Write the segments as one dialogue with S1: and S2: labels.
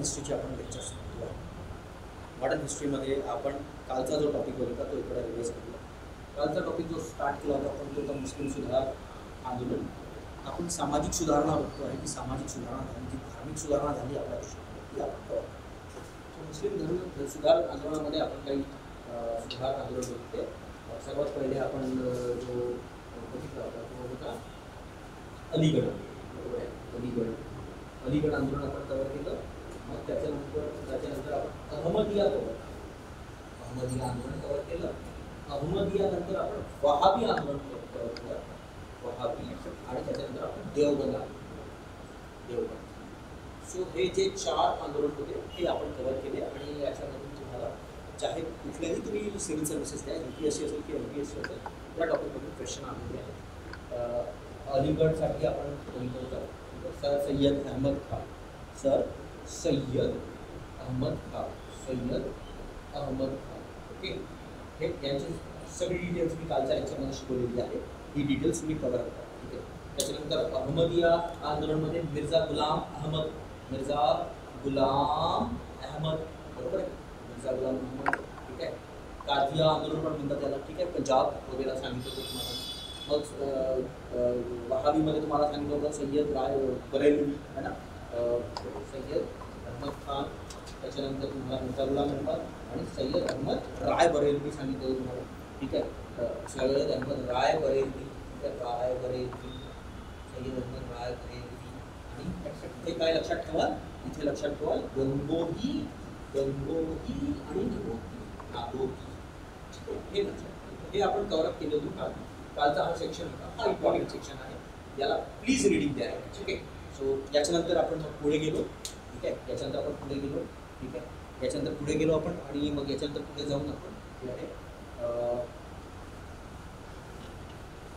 S1: हिस्ट्रीची आपण लेक्चर्स करतो आहे. मॉडर्न हिस्ट्रीमध्ये आपण कालचा जो टॉपिक होता तो इकडे रिवाइज केला. कालचा टॉपिक जो स्टार्ट केला होता आपण तो होता मुस्लिम सुधार आंदोलन. आपण सामाजिक सुधारणा बघतो आहे की सामाजिक सुधारणा झाली की धार्मिक सुधारणा झाली आपल्या देशामध्ये ती आपण कळतो. मुस्लिम धर्म सुधार आंदोलनामध्ये आपण काही सुधार आंदोलन बघितले. सर्वात पहिले आपण जो बघितला होता तो होता अलीगढ. बरोबर आहे, अलीगढ आंदोलन आपण कव्हर केलं. मग त्याच्यानंतर आपण अहमदिया आंदोलन कव्हर केलं. अहमदिया नंतर आपण वहाबी आंदोलन कव्हर केलं, वहाबी. आणि त्याच्यानंतर आपण देवबंद. सो हे जे 4 आंदोलन होते ते आपण कव्हर केले. आणि याच्यामधून तुम्हाला चाहे कुठल्याही तुम्ही सिव्हिल सर्व्हिसेस द्या, UPSC असेल की MPSC असेल, त्या टॉपिकमधून क्वेश्चन आलेले आहेत. अलीगडसाठी आपण बघितलं होतं सर सय्यद अहमद खान. ओके, हे यांची सगळी डिटेल्स मी कालच्या याच्यामध्ये शिकवलेली आहे. ही डिटेल्स मी कव्हर करतो. ठीक आहे. त्याच्यानंतर अहमदिया आंदोलनमध्ये मिर्झा गुलाम अहमद, बरोबर आहे, मिर्झा गुलाम अहमद. ठीक आहे. कादिया आंदोलन पण म्हणतात त्याला. ठीक आहे, पंजाब वगैरे सांगितलं होतं तुम्हाला. मग वहाबीमध्ये तुम्हाला सांगितलं होतं सय्यद राय बरेलवी है ना, सय्यद अहमद खान. त्याच्यानंतर तुम्हाला मिर्झा गुलाम अहमद आणि सय्यद अहमद राय बरेलवी सांगितलं होतं तुम्हाला. ठीक आहे, सय्यद अहमद राय बरेलवी. ठीक आहे, सय्यद अहमद राय बरेलवी. आणि इथे काय लक्षात ठेवा, इथे लक्षात ठेवा गंगोही आणि नागोही. हे लक्षात, हे आपण कव्हर अप केलं होतं. कालचा हा सेक्शन होता, हा इम्पॉर्टंट सेक्शन आहे, याला प्लीज रिडिंग द्या. ठीक आहे. सो याच्यानंतर आपण पुढे गेलो. ठीक आहे, याच्यानंतर आपण पुढे गेलो. ठीक आहे, याच्यानंतर पुढे गेलो आपण. आणि मग याच्यानंतर पुढे जाऊन आपण जे आहे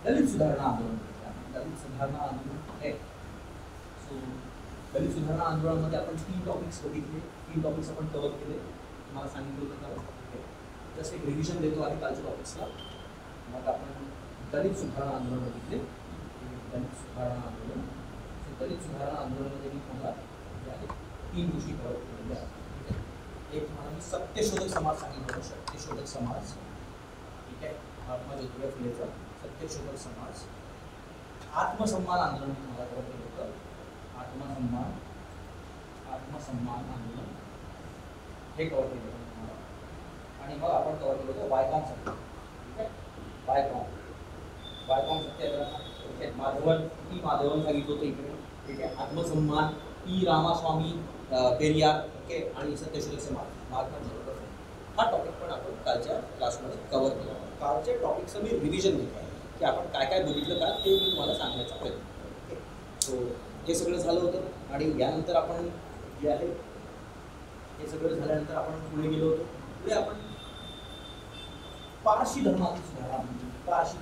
S1: दलित सुधारणा आंदोलन आहे. सो दलित सुधारणा आंदोलनामध्ये आपण 3 टॉपिक्स बघितले. 3 टॉपिक्स आपण कव्हर केले. तुम्हाला सांगितलं होतं का, जस्ट एक रिव्हिजन देतो आहे कालच्या टॉपिक्सला. मग आपण दलित सुधारणा आंदोलन बघितले. दलित सुधारणा आंदोलनामध्ये मी तुम्हाला जे आहे 3 गोष्टी कव्हर केलेल्या आहेत. ठीक आहे. एक तुम्हाला मी सत्यशोधक समाज सांगितलं होतं, सत्यशोधक समाज. ठीक आहे, महात्मा ज्योतिबा फुलेचा सत्यशोधक समाज. आत्मसन्मान आंदोलन तुम्हाला कव्हर केलं होतं, आत्मसन्मान आंदोलन हे कव्हर केलं होतं तुम्हाला. आणि मग आपण कव्हर केलं होतं बायकॉम सत्याग्रह. ठीक आहे, बायकॉम सत्याग्रह. ठीक आहे, माधवन सांगितलं होतं इकडे. ठीक आहे, आत्मसन्मान ई रामास्वामी पेरियार. ओके, आणि सत्यशोधक समाज महात्मा ज्योतिबा फुले. हा टॉपिक पण आपण कालच्या क्लासमध्ये कव्हर केला. कालच्या टॉपिकचं मी रिव्हिजन घेतो आहे की आपण काय काय बघितलं का ते मी तुम्हाला सांगण्याचा प्रयत्न करतो. ओके, सो हे सगळं झालं होतं. आणि यानंतर आपण जे आहे हे सगळं झाल्यानंतर आपण पुढे गेलो होतो. पुढे आपण पारशी धर्मातील सुधारणा, पारशी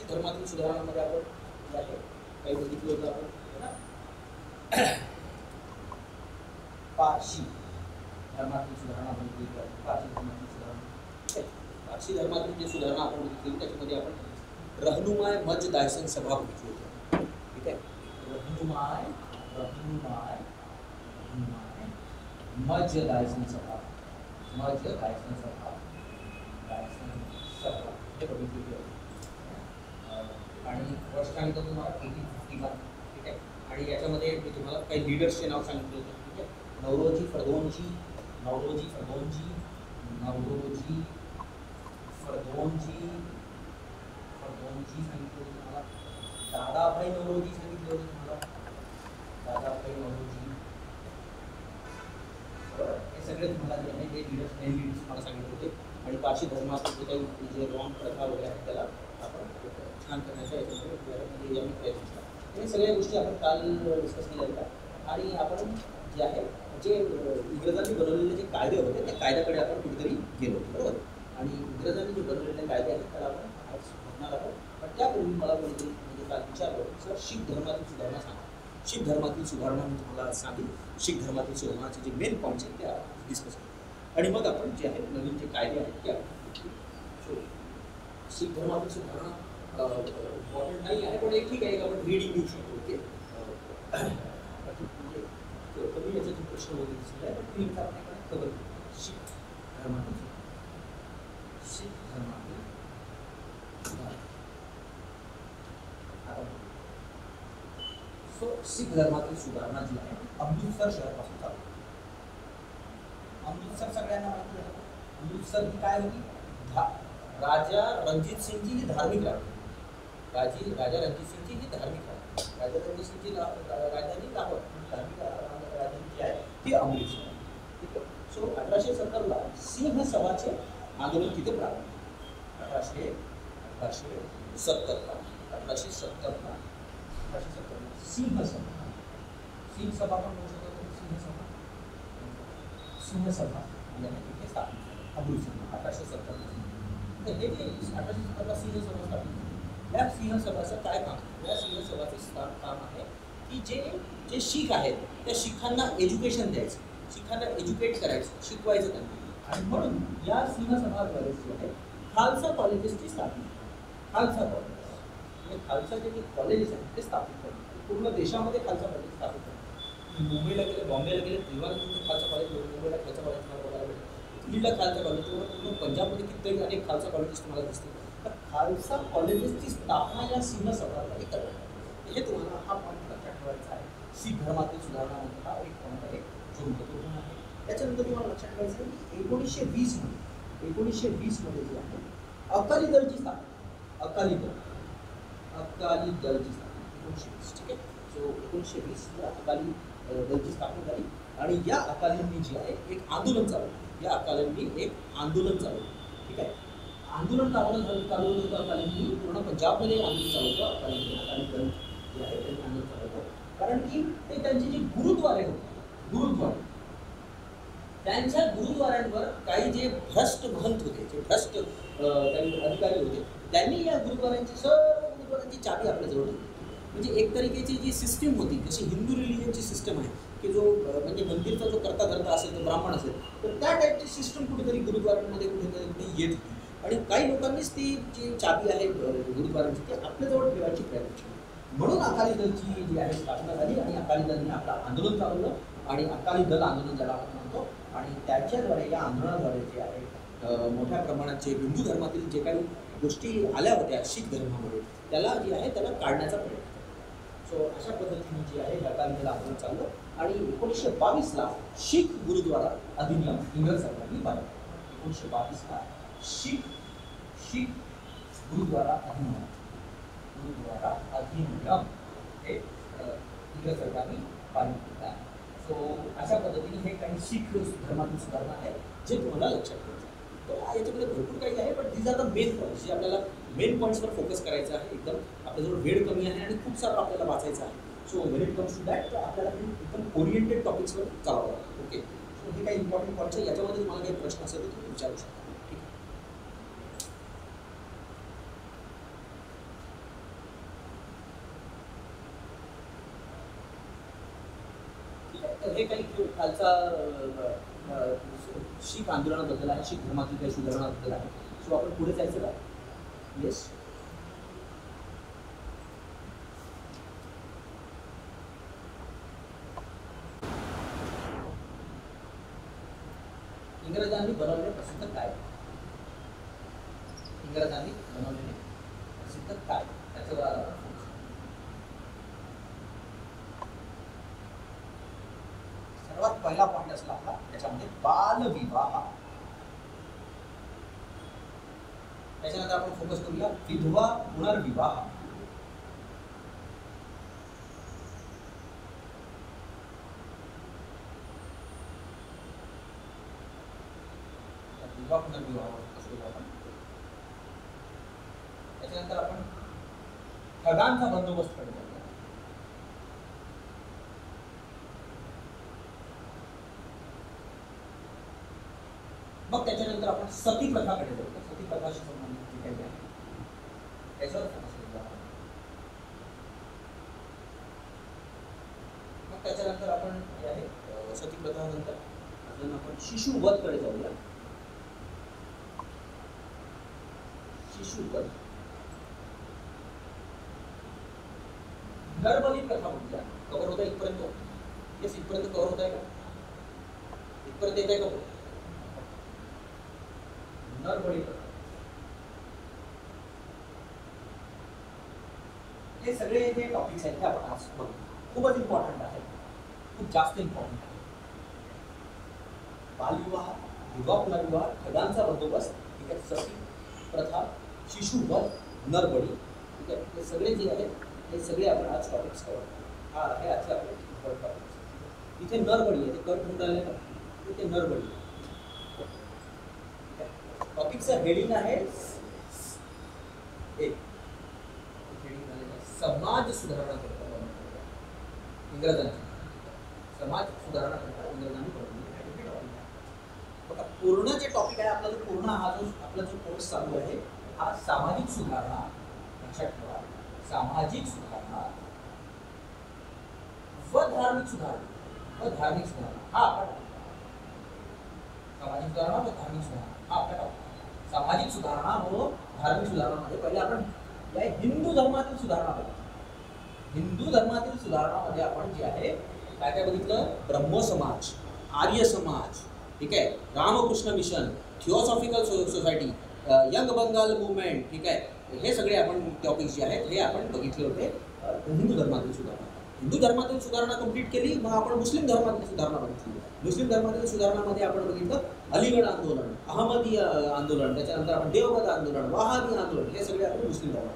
S1: धर्मातील सुधारणामध्ये आपण जे आहे काही बघितलं होतं आपण, है ना. पारशी धर्मातील सुधारणा बघितली. पारशी धर्मातील जे सुधारणा आपण बघितली त्याच्यामध्ये आपण रहनुमाय मज दायसन सभा बघितली होती. ठीक आहे, रहनुमाय मज दायसन सभा हे बघितली होती. आणि वर्ष सांगितलं तुम्हाला 1851. ठीक आहे, आणि याच्यामध्ये मी तुम्हाला काही लीडर्सचे नाव सांगितलं होतं. ठीक आहे, नौरोजी फर्दोंजी सांगितलं होतं तुम्हाला. दादाभाई नौरोजी सांगितलं होतं तुम्हाला, हे सगळे तुम्हाला जे आहे हे लीडर्स तुम्हाला सांगितले होते. आणि पारशी धर्माचे जे काही जे रॉंग प्रथा वगैरे आहेत त्याला आपण छान करण्याचा याच्यामध्ये आम्ही प्रयत्न केला. हे सगळ्या गोष्टी आपण काल डिस्कस केल्या होत्या. आणि आपण जे आहे जे इंग्रजांनी बनवलेले जे कायदे होते त्या कायद्याकडे आपण कुठेतरी गेलो, बरोबर. आणि इंग्रजांनी जे बनवलेले कायदे आहेत त्याला आपण आज बघणार आहोत. पण त्यापूर्वी मला कोणीतरी म्हणजे काल विचारलं सर शीख धर्मातील सुधारणा सांगा. शीख धर्मातील सुधारणा मी तुम्हाला सांगेल. शीख धर्मातील सुधारणाचे जे मेन पॉईंट्स आहेत ते डिस्कस करू. आणि मग आपण जे आहे नवीन जे कायदे आहेत ते आपण शीख धर्मातील सुधारणा इम्पॉर्टंट नाही आहे, पण एक ठीक आहे, आपण रीडिंग देऊ शकतो. ओके, कमी याच्यातून प्रश्न वगैरे दिसले आहे, पण तुम्ही आपल्याकडे खबर शीख धर्मातील शीख धर्मातील सुधारणा जी आहे अमृतसर शहरापासून चालू. अमृतसर सगळ्यांना माहिती आहे. अमृतसर ही काय होती? राजा रणजित सिंगची ही धार्मिक राजधानी. राजा रणजित सिंगची ही धार्मिक राजधानी. राजा रणजित सिंगची राजधानी लाहोर, धार्मिक राजधानी जी आहे ती अमृतसर. ठीक आहे. सो 1870ला सिंह सभाचे आंदोलन तिथे प्रारंभ. 1870ला सिंह सभा पण म्हणू शकतो. सिंह सभा याने तिथे स्थापित अमृतसर 1870. हे जे 1870ला सिंह सभा स्थापित, या सिंह सभाचं काय काम? या सिंह सभाचं काम आहे की जे शीख आहेत त्या शीखांना एज्युकेशन द्यायचं, शीखांना एज्युकेट करायचं, शिकवायचं त्यांना. आणि म्हणून या सिंह सभाद्वारे जे आहे खालसा कॉलेजेसची स्थापना. खालसा कॉलेज म्हणजे खालसा जे कॉलेजेस आहेत ते स्थापित करतात. पूर्ण देशामध्ये खालसा कॉलेज स्थापित करतात. मुंबईला गेले, बॉम्बेला गेले, तेव्हा खालसा कॉलेज, मुंबईला खालसा कॉलेज तुम्हाला बघायला भेटेल, दिल्लीला खालसा कॉलेज, पूर्ण पंजाबमध्ये कितीतरी अनेक खालसा कॉलेजेस तुम्हाला दिसतील. तर खालसा कॉलेजेसची स्थापना या सिंह सभाद्वारे करतात. हे तुम्हाला हा पॉईंट लक्षात ठेवायचा आहे. शीख धर्मातील सुधारणामध्ये हा एक पॉईंट आहे जो महत्त्वपूर्ण आहे. त्याच्यानंतर तुम्हाला लक्षात ठेवायचं आहे की 1920 मध्ये जे आहे अकाली दलची स्थापना. अकाली दलची स्थापना 1920. ठीक आहे. सो 1920ला अकाली दलची स्थापना झाली आणि या अकालींनी जी आहे एक आंदोलन चालवलं. या अकालींनी एक आंदोलन चालवलं. ठीक आहे. आंदोलन चालवलं होतं अकालींनी. पूर्ण पंजाबमध्ये आंदोलन चालवलं अकालींनी. अकाली दल जे आहे त्यांनी आंदोलन चालवलं कारण की ते त्यांचे जे गुरुद्वारे होते, गुरुद्वारे, त्यांच्या गुरुद्वारांवर काही जे भ्रष्ट महंत होते, जे भ्रष्ट काही अधिकारी होते, त्यांनी या गुरुद्वारांची सर्व गुरुद्वारांची चाबी आपल्याजवळ होती. म्हणजे एक तरीकेची जी सिस्टीम होती, जशी हिंदू रिलिजनची सिस्टम आहे की जो म्हणजे मंदिरचा जो करता असेल, तो ब्राह्मण असेल, तर त्या टाईपची सिस्टम कुठेतरी गुरुद्वारांमध्ये कुठेतरी येत होती. आणि काही लोकांनीच ती जी चाबी आहे गुरुद्वारांची ती आपल्याजवळ ठेवायची प्रयत्न केला. म्हणून अकाली दलची जी आहे स्थापना झाली आणि अकाली दलने आपलं आंदोलन चालवलं आणि अकाली दल आंदोलन ज्याला आपण म्हणतो. आणि त्याच्याद्वारे, या आंदोलनाद्वारे जे आहे मोठ्या प्रमाणात जे हिंदू धर्मातील जे काही गोष्टी आल्या होत्या शीख धर्मामध्ये, त्याला जे आहे त्याला काढण्याचा प्रयत्न केला. सो अशा पद्धतीने जे आहे अकाली दल आंदोलन चाललं आणि 1922ला शीख गुरुद्वारा अधिनियम इंग्रज सरकारने पाहिला. 1922ला शीख गुरुद्वारा अधिनियम हे इंग्रज सरकारने पारित केला. सो अशा पद्धतीने हे काही शीख धर्मातील सुधारणा आहे जे तुम्हाला लक्षात ठेवायचं आहे. तर याच्यामध्ये भरपूर काही आहे, पण these are the main points जे आपल्याला मेन पॉईंट्सवर फोकस करायचं आहे. एकदम आपल्याजवळ वेळ कमी आहे आणि खूप सारं आपल्याला वाचायचं आहे. So when it comes to that आपल्याला एकदम ओरिएंटेड टॉपिक्सवर चालवावं लागतं. ओके. सो हे काही इम्पॉर्टंट पॉईंट्स आहे. याच्यामध्ये तुम्हाला काही प्रश्न असेल तर तुम्ही विचारू शकता. तर हे काही खालचा शीख आंदोलनाबद्दल आहे, शीख धर्मातील काही सुधारणाबद्दल आहे. सो आपण पुढे जायचं का? येस. इंग्रजांनी बनवलेले प्रसिद्ध काय? इंग्रजांनी बनवलेले प्रसिद्ध काय त्याच्यावर सर्वात पहिला पॉईंट असला आपला त्याच्यामध्ये बालविवाह. त्याच्यानंतर आपण फोकस करूया विधवा पुनर्विवाह. विधवा पुनर्विवाहावर फोकस करूया आपण. त्याच्यानंतर आपण ठगांचा बंदोबस्त करूया. मग त्याच्यानंतर आपण सती प्रथाकडे जाऊ. सती प्रथाशी संबंधित जे काही आहे त्याच्यावर फोकस करूया. मग त्याच्यानंतर आपण जे आहे सती प्रथानंतर अजून आपण शिशुवधकडे जाऊया. शिशुवध. नरबली प्रथा बघूया. कव्हर होता इथपर्यंत? येस, इथपर्यंत कव्हर होत आहे का? इथपर्यंत येत आहे का? नरबली प्रथा, हे सगळे जे टॉपिक्स आहेत ते आपण आज बघू. खूपच इम्पॉर्टंट आहे, खूप जास्त इम्पॉर्टंट आहे. बालविवाह, विवाह पुनर्विवाह, ठगांचा बंदोबस्त, ठीक आहे, सती प्रथा, शिशुवध, नरबली, ठीक आहे, हे सगळे जे आहेत हे सगळे आपण आज टॉपिक्स करू. हा आहे आजचा आपले टॉपिक्स. इथे नरबली आहे, ते कट होऊन राहिले ना, इथे नरबली. टॉपिकचं हेडिंग आहे एक, समाज सुधारणा करता इंग्रजांची, समाज सुधारणा करता इंग्रजांनी बनवली. बघा पूर्ण जे टॉपिक आहे आपला, जो पूर्ण हा जो आपला जो कोर्स चालू आहे हा सामाजिक सुधारणा, लक्षात ठेवा, सामाजिक सुधारणा व धार्मिक सुधारणा, व धार्मिक सुधारणा हा आपला सामाजिक सुधारणा व धार्मिक सुधारणा हा आपला टॉपिक. सामाजिक सुधारणा व धार्मिक सुधारणामध्ये पहिले आपण या हिंदू धर्मातील सुधारणा बघितली. हिंदू धर्मातील सुधारणामध्ये आपण जे आहे काय काय बघितलं? ब्रह्म समाज, आर्य समाज, ठीक आहे, Ramakrishna Mission, Theosophical Society, Young Bengal Movement, ठीक आहे, हे सगळे आपण टॉपिक्स जे आहेत हे आपण बघितले होते हिंदू धर्मातील सुधारणा. हिंदू धर्मातील सुधारणा कंप्लीट केली, मग आपण मुस्लिम धर्मातील सुधारणा बघितली. मुस्लिम धर्मातील सुधारणामध्ये आपण बघितलं अलीगड आंदोलन, अहमदी आंदोलन, त्याच्यानंतर आपण देवबंद आंदोलन, वहाबी आंदोलन, हे सगळे आपण मुस्लिम धर्म.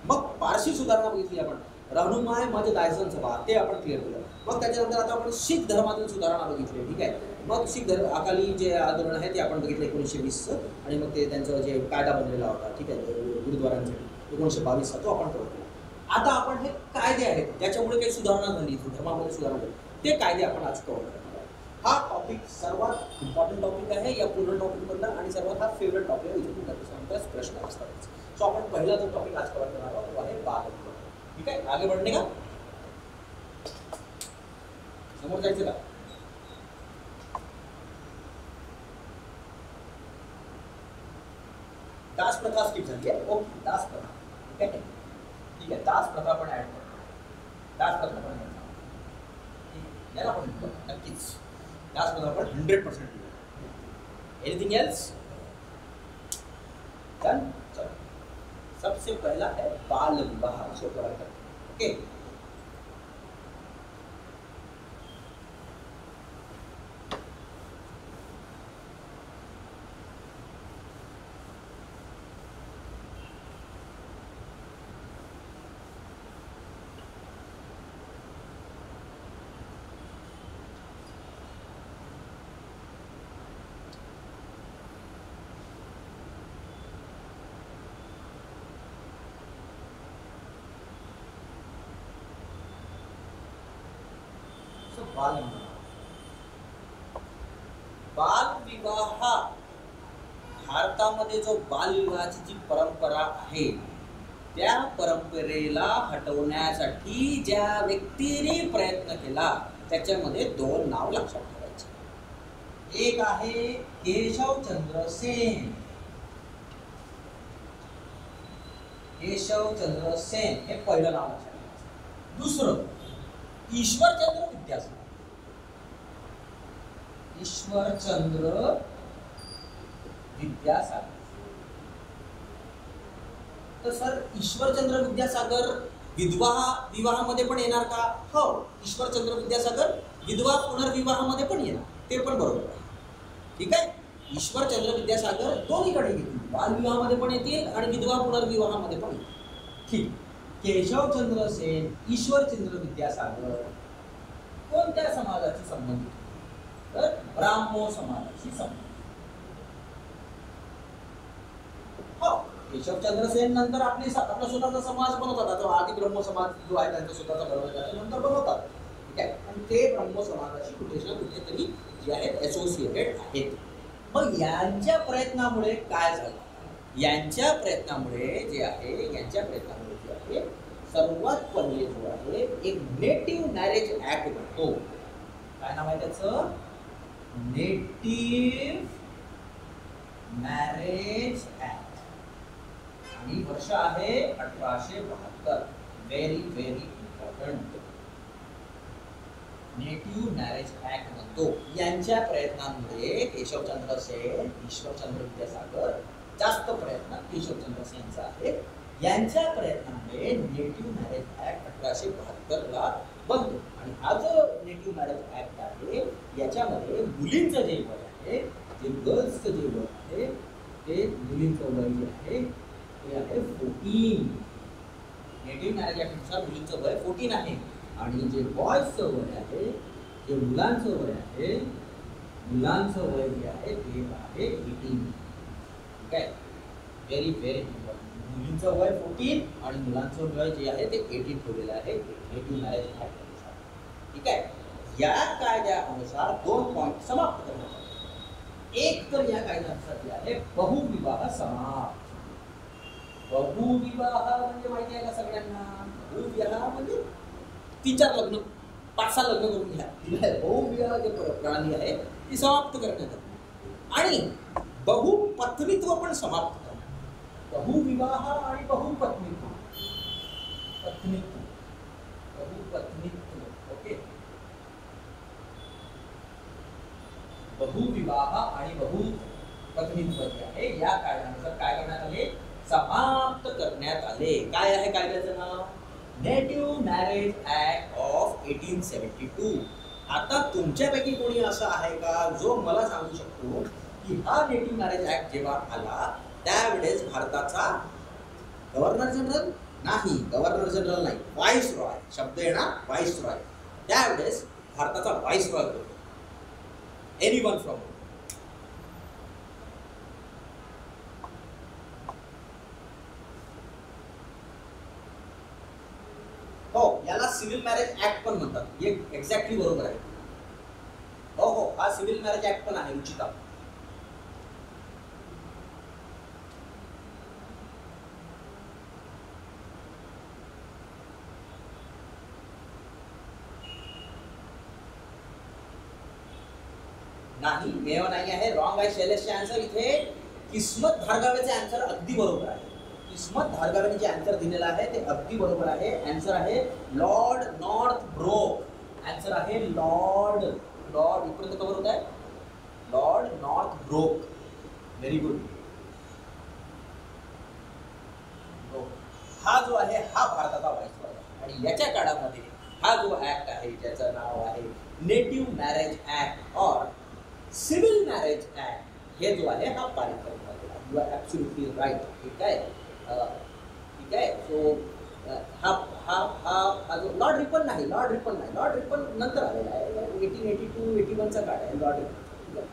S1: मग पारशी सुधारणा बघितली आपण, रहनुमाय मज दायसन सभा, ते आपण क्लिअर केलं. मग त्याच्यानंतर आता आपण शीख धर्मातील सुधारणा बघितली, ठीक आहे. मग शीख धर्म अकाली जे आंदोलन आहे ते आपण बघितलं 1920चं, आणि मग ते त्यांचं जे कायदा बनलेला होता, ठीक आहे, गुरुद्वारांसाठी 1922चा, तो आपण करू. आता आपण हे कायदे आहेत ज्याच्यामुळे काही सुधारणा झाली, धर्मामध्ये सुधारणा झाली, ते कायदे आपण आज कव्हर करणार आहोत. हा टॉपिक सर्वात इम्पॉर्टंट टॉपिक आहे या पूर्ण टॉपिकमधला, आणि सर्वात हा फेवरेट टॉपिक आहे. इथे प्रश्न असतात. सो आपण पहिला जो टॉपिक आज कव्हर करणार आहोत तो आहे बालविवाह. ठीक आहे, आगे बढ़ने का, समोर जायचं का? दास प्रथा स्किप झाली आहे. ओके, दास प्रथा, ठीक आहे, ठीक आहे, दास प्रथा पण ऍड करतो. दास प्रथा पण याला पण नक्कीच दास प्रथा पण 100%. Anything else? डन. चलो, सबसे पहला है बाल विवाह. ओके, बालविवाह, भारतामध्ये जो बालविवाहाची जी परंपरा आहे त्या परंपरेला हटवण्यासाठी ज्या व्यक्तीने प्रयत्न केला त्याच्यामध्ये 2 नाव लक्षात ठेवायचे. एक आहे केशवचंद्र सेन. केशवचंद्र सेन हे पहिलं नाव लक्षात ठेवायचं. दुसरं ईश्वरचंद्र विद्यासागर. ईश्वरचंद्र विद्यासागर. तर सर ईश्वरचंद्र विद्यासागर विवाहामध्ये पण येणार का? हो, ईश्वरचंद्र विद्यासागर विधवा पुनर्विवाहामध्ये पण येणार, ते पण बरोबर आहे. ठीक आहे, ईश्वरचंद्र विद्यासागर दोन्हीकडे येतील, बालविवाहामध्ये पण येतील आणि विधवा पुनर्विवाहामध्ये पण येतील. ठीक. केशवचंद्र सेन, ईश्वरचंद्र विद्यासागर कोणत्या समाजाशी संबंधित? तर ब्राह्मो समाजाशी संबंधित. हो, केशवचंद्र सेन नंतर आपला स्वतःचा समाज बनवतात. आता आधी ब्रह्म समाज जो आहे त्यांचा स्वतःचा बनवतात, नंतर बनवतात. ठीक आहे, आणि ते ब्रह्म समाजाशी कुठे ना कुठेतरी जे आहेत एसोसिएटेड आहेत. मग यांच्या प्रयत्नामुळे काय झालं? यांच्या प्रयत्नामुळे जे आहे सर्वात पहिले जो आहे एक नेटिव्ह मॅरेज ऍक्ट बनतो. काय नाव आहे त्याचं? Native marriage act. आणि वर्ष आहे 1872. Very very important. Important. Native marriage act म्हणतो. यांच्या प्रयत्नांमुळे केशवचंद्र सेन, ईश्वरचंद्र विद्यासागर, जास्त प्रयत्न केशवचंद्र सेनचा आहे. यांच्या प्रयत्नांमुळे नेटिव्ह मॅरेज ऍक्ट 1872 बनतो. आणि हा जो नेटिव्ह मॅरेज ऍक्ट आहे याच्यामध्ये मुलींचं जे वय आहे, जे गर्ल्सचं जे वय आहे, ते मुलींचं वय जे आहे ते आहे 14. नेटिव्ह मॅरेज ऍक्टनुसार मुलींचं वय 14 आहे. आणि जे बॉयजचं वय आहे, जे मुलांचं वय आहे, मुलांचं वय जे आहे ते आहे 18. ठीक आहे, व्हेरी व्हेरी इम्पॉर्टंट. मुलींचं वय 14 आणि मुलांचं वय जे आहे ते 18 ठेवलेलं आहे नेटिव्ह मॅरेज ऍक्ट अनुसार. ठीक आहे, या कायद्यानुसार 2 पॉईंट समाप्त करण्यात आले. एक तर या कायद्यानुसार जे आहे बहुविवाह समाप्त. बहुविवाह म्हणजे माहिती आहे का सगळ्यांना? बहुविवाह म्हणजे 3-4 लग्न, 5-6 लग्न करून घ्या. बहुविवाह जे प्रणाली आहे ती समाप्त करण्यात आली. आणि बहुपत्नीत्व पण समाप्त करण्यात. बहुविवाह आणि बहुपत्नीत्व, पत्नीत्व, बहुपत्नीत्व. ओके, बहुविवाह आणि बहुपत्नीत्व जे आहे या कायद्यानुसार काय करण्यात आले? समाप्त करण्यात आले. काय आहे कायद्याचं नाव? Native marriage act of 1872. आता तुमच्यापैकी कोणी असं आहे का जो मला सांगू शकतो की हा नेटिव्ह मॅरेज ऍक्ट जेव्हा आला त्यावेळेस भारताचा गव्हर्नर जनरल नाही, गव्हर्नर जनरल नाही, व्हाईस रॉय, शब्द आहे ना व्हाईस रॉय, त्यावेळेस भारताचा व्हाईस रॉय होतो. Anyone from. हो, याला सिव्हिल मॅरेज ऍक्ट पण म्हणतात. हे एक्झॅक्टली बरोबर आहे. हो हो, हा सिव्हिल मॅरेज ऍक्ट पण आहे रुचिता. नाही, मेव नाही आहे, रॉंग आहे शैलेशचे आन्सर. इथे किस्मत धारगावेचे आन्सर अगदी बरोबर आहे. किस्मत धारगावेने जे आन्सर दिलेला आहे ते अगदी बरोबर आहे. आन्सर आहे लॉर्ड नॉर्थ ब्रोक. आन्सर आहे लॉर्ड इथपर्यंत कव्हर होत आहे. Lord north broke. Very good. हा जो आहे हा भारताचा व्हाईसरॉय आहे. आणि याच्या काळामध्ये हा जो ऍक्ट आहे ज्याचं नाव आहे नेटिव्ह मॅरेज ऍक्ट और सिव्हिल मॅरेज ऍक्ट, हे जो आहे हा पारित करण्यात आलेला. You are absolutely right. ठीक आहे, ठीक आहे. सो हा जो लॉर्ड रिपन नाही, लॉर्ड रिपन नंतर आलेला आहे. 1882-81चा काळ आहे लॉर्ड रिपन.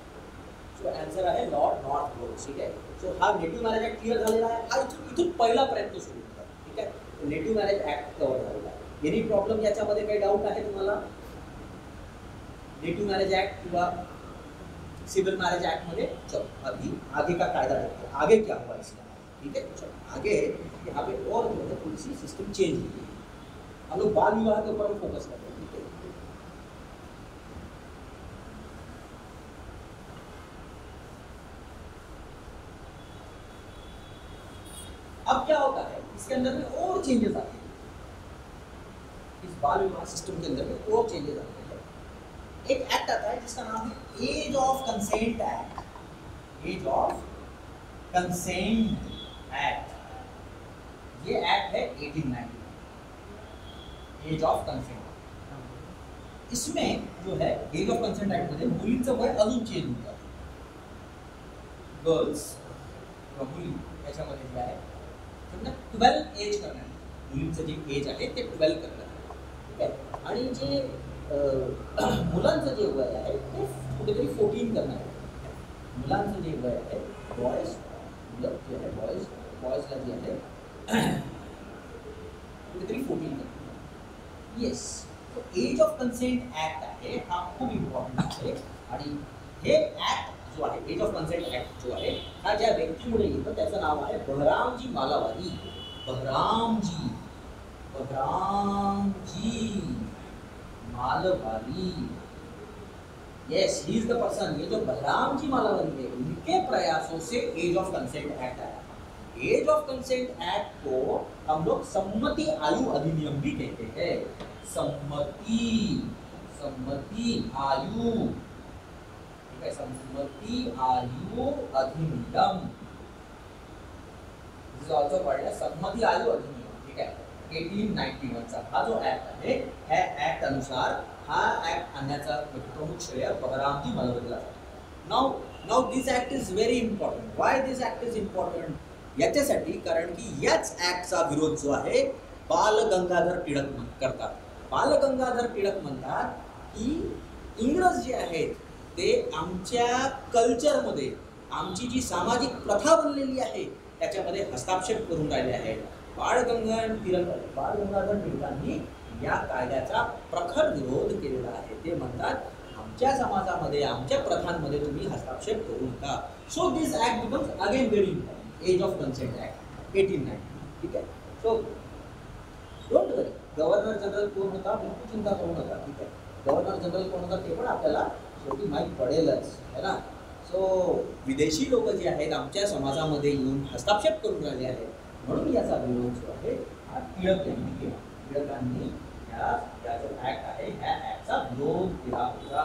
S1: सो आन्सर आहे लॉर्ड नॉर्थ ब्रोक. ठीक आहे. सो हा नेटिव्ह मॅरेज ऍक्ट क्लिअर झालेला आहे. हा इथून पहिला प्रयत्न सुरू होता. ठीक आहे, नेटिव्ह मॅरेज ऍक्ट कव्हर झालेला आहे. एनी प्रॉब्लेम याच्यामध्ये काही डाऊट आहे तुम्हाला? नेटिव्ह मॅरेज ऍक्ट किंवा सिविल मैरिज एक्ट में? चलो अभी आगे का कायदा देखते हैं, आगे क्या हुआ इसका. ठीक है, चलो आगे यहाँ पे और जो है थोड़ी सी सिस्टम चेंज हुई. हम लोग बाल विवाह के ऊपर फोकस करते हैं. ठीक है, अब क्या होता है इसके अंदर में और चेंजेस आते हैं. इस बाल विवाह सिस्टम के अंदर में और चेंजेस आते हैं. एक एक्ट आता है जिसका नाम है Age of consent Act. Age of consent Act, ये एक्ट है 1890. एज ऑफ कंसेंट, इसमें जो है एज ऑफ कंसेंट एक्ट मध्ये मुलींचं वय अजून चेंज होतं. गर्ल्स किंवा मुली याच्यामध्ये जे आहे त्यांना 12 एज करणार. मुलींचं जे एज आहे ते 12 करणार. ठीक आहे, आणि जे मुलांचं जे वय आहे ते कुठेतरी 14 करणार आहे. मुलांचं जे वय आहे बॉयज, मुलं जे आहे बॉयजला जे आहे कुठेतरी 14 करणार. येस, तो एज ऑफ कन्सेंट ऍक्ट आहे हा खूप इम्पॉर्टंट आहे. आणि हे ऍक्ट जो आहे एज ऑफ कन्सेंट ऍक्ट जो आहे हा ज्या व्यक्तीमुळे येतं त्याचं नाव आहे Behramji Malabari. Behramji Malabari. Yes, he is the person. ये जो बलराम जी मालावारी है, इनके प्रयासों से एज ऑफ कंसेंट एक्ट आया. एज ऑफ कंसेंट एक्ट को हम लोग सम्मति आयु अधिनियम भी कहते हैं। सम्मति आयु, ठीक है, सम्मति आयु अधिनियम, दिस इज आल्सो कॉल्ड एज सम्मति आयु अधिनियम, ठीक है। 1891 चा हा जो ऍक्ट आहे, ह्या ऍक्ट अनुसार हा ऍक्ट आणण्याचा प्रमुख श्रेय बलरामजी मलवरला जातो। Now this act is very important. Why this act is important? याच्यासाठी कारण की याच ऍक्टचा विरोध जो आहे बाल गंगाधर टिळक करतात। बाल गंगाधर टिळक म्हणतात की इंग्रज जे आहेत ते आमच्या कल्चरमध्ये आमची जी सामाजिक प्रथा बनलेली आहे त्याच्यामध्ये हस्तक्षेप करून राहिले आहेत। बाळ गंगाधर टिळकांनी या कायद्याचा प्रखर विरोध केलेला आहे। ते म्हणतात आमच्या समाजामध्ये आमच्या प्रथांमध्ये तुम्ही हस्तक्षेप करू नका। So this act becomes again very important, Age of Consent Act 1890, ठीक आहे। So don't worry, governor general कोण होता बिलकुल चिंता करू नका, ठीक आहे। गव्हर्नर जनरल कोण होता ते पण आपल्याला शेवटी माहीत पडेलच, है ना। सो विदेशी लोक जे आहेत आमच्या समाजामध्ये येऊन हस्तक्षेप करून राहिले आहेत, म्हणून याचा विरोध जो आहे हा टिळक यांनी केला। टिळकांनी या जो ऍक्ट आहे ह्या ऍक्टचा विरोध केला होता,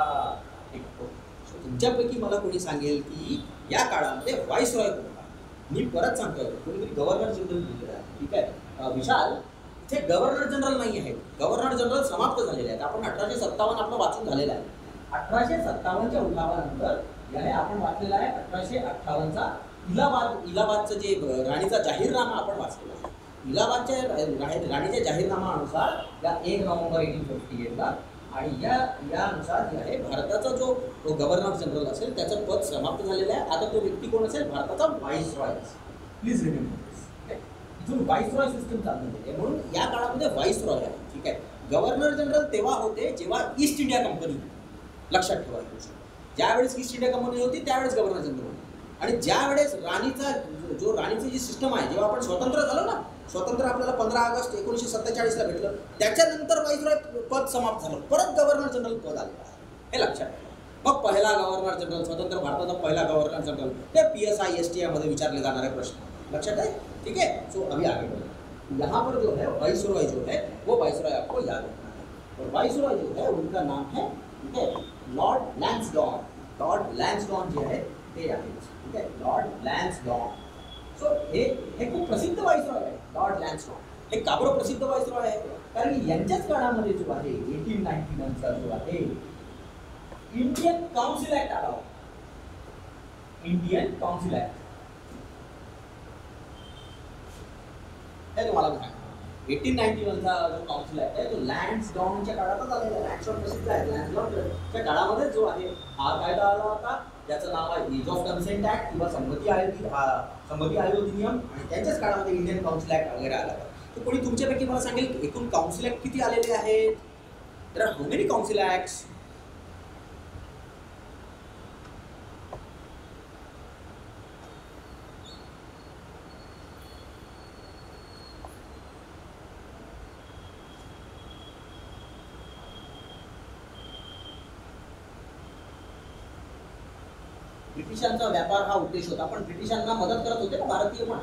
S1: ठीक आहे। सो तुमच्यापैकी मला कोणी सांगेल की या काळामध्ये व्हाईसरॉय कोण होता? मी परत सांगतोय, कोणीतरी गव्हर्नर जनरल लिहिलेलं आहे, ठीक आहे। विशाल, इथे गव्हर्नर जनरल नाही आहेत, गव्हर्नर जनरल समाप्त झालेले आहेत। आपण 1857 आपलं वाचून झालेलं आहे। 1857च्या उठावानंतर याने आपण वाचलेला आहे 1858चा इलाहाबादचं जे राणीचा जाहीरनामा आपण वाचलेला आहे। इलाहाबादच्या राणीच्या जाहीरनामानुसार या 1 नोव्हेंबर 1858ला आणि यानुसार जे आहे भारताचा जो गव्हर्नर जनरल असेल त्याचं पद समाप्त झालेलं आहे। आता तो व्यक्ती कोण असेल? भारताचा व्हाईसरॉय असेल। प्लीज रिमेंबर दिस, इथून व्हाईसरॉय सिस्टम चालू होते, म्हणून या काळामध्ये व्हाईसरॉय आहे, ठीक आहे। गव्हर्नर जनरल तेव्हा होते जेव्हा ईस्ट इंडिया कंपनी होती, लक्षात ठेवा ही गोष्ट। ज्यावेळेस ईस्ट इंडिया कंपनी होती त्यावेळेस गव्हर्नर जनरल होते, आणि ज्यावेळेस राणीची जी सिस्टम आहे, जेव्हा आपण स्वतंत्र झालो ना, स्वतंत्र आपल्याला 15 ऑगस्ट 1947ला भेटलं, त्याच्यानंतर व्हाईसरॉय पद समाप्त झालं, परत गव्हर्नर जनरल पद आलेलं आहे, हे लक्षात ठेवा। मग पहिला गव्हर्नर जनरल, स्वतंत्र भारताचा पहिला गव्हर्नर जनरल, ते PSI STI मध्ये विचारले जाणारे प्रश्न लक्षात आहे, ठीक है। सो अभी आगे बढ़े, यहाँ पर जो है वाइसरॉय जो है वो वाइसरॉय आपको याद रखना है। और वाइसरॉय जो है उनका नाम है, ठीक है, लॉर्ड लैंसडॉन। लॉर्ड लैंसडॉन जो है ते आहे, ठीक आहे, लॉर्ड लैंसडॉन। सो हे खूप प्रसिद्ध वाइसरॉय आहे लॉर्ड लैंसडॉन। हे का बरं प्रसिद्ध वाइसरॉय आहे? कारण की यांच्याच काळामध्ये जो आहे 1891 चा जो आहे इंडियन काउन्सिल ऍक्ट आला होता। इंडियन काउन्सिल ऍक्ट हे तुम्हाला मी सांगतो। 1891 चा जो काउन्सिल ऍक्ट आहे तो लॅंसडॉनच्या काळातच आलेला आहे। लॅंसडॉन प्रसिद्ध आहे, लॅंसडॉनच्या काळामध्ये जो आहे हा कायदा आला होता, ज्याचं नाव आहे एज ऑफ कन्सेंट ऍक्ट किंवा सम्मती आयु अधिनियम, आणि त्यांच्याच काळामध्ये इंडियन काउन्सिल ऍक्ट वगैरे आला होता। तर कोणी तुमच्यापैकी मला सांगेल की एकूण काउन्सिल ऍक्ट किती आलेले आहेत? There are how many council acts? ब्रिटिशांचा व्यापार हा उद्देश होता, पण ब्रिटिशांना मदत करत होते ना भारतीय पण,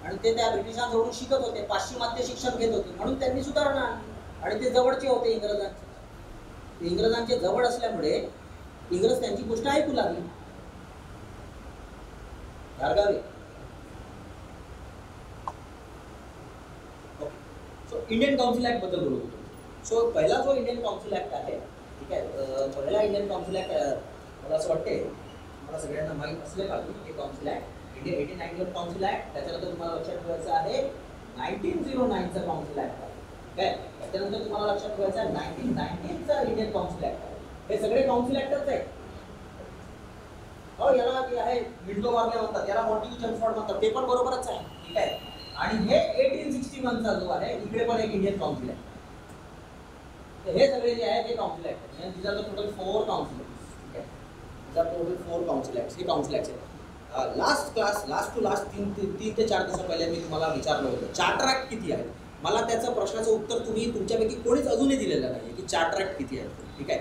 S1: आणि ते त्या ब्रिटिशांजवळून शिकत होते, पाश्चिमात्य शिक्षण घेत होते, म्हणून त्यांनी सुधारणा आणली, आणि ते जवळचे होते इंग्रजांचे। इंग्रजांचे जवळ असल्यामुळे इंग्रज त्यांची गोष्ट ऐकू लागली। गारगावे सो इंडियन काउन्सिल ऍक्ट बद्दल बोलत होतो। सो पहिला जो इंडियन काउन्सिल ऍक्ट आहे, ठीक आहे, पहिला इंडियन काउन्सिल ऍक्ट मला असं वाटते मला सगळ्यांना माहीत असले पाहिजे हे council act, Indian 1891 council act. त्याच्यानंतर तुम्हाला लक्षात ठेवायचं आहे 1909 चा काउन्सिल ऍक्ट आहे, काय? त्याच्यानंतर तुम्हाला लक्षात ठेवायचं आहे 1919 चा इंडियन काउन्सिल ऍक्ट आहे। हे सगळे काउन्सिल ऍक्टच आहेत। हो, याला जे आहे विंडो मार्ले म्हणतात, याला मॉन्टेग्यू चेम्सफोर्ड म्हणतात, ते पण बरोबरच आहे, ठीक आहे। आणि हे 1861 चा जो आहे इकडे पण एक इंडियन काउन्सिल ऍक्ट, हे सगळे जे आहेत हे काउन्सिल ऍक्ट आहेत। these are the total 4 council act, ठीक आहे, these are total 4 council act, हे काउन्सिल ऍक्ट आहेत। लास्ट टू लास्ट 3 ते 4 दिवस पहिले मी तुम्हाला विचारलं होतं चार्टर ऍक्ट किती आहे। मला त्याचं प्रश्नाचं उत्तर तुम्ही तुमच्यापैकी कोणीच अजूनही दिलेलं नाही की चार्टर ऍक्ट किती आहे, ठीक आहे।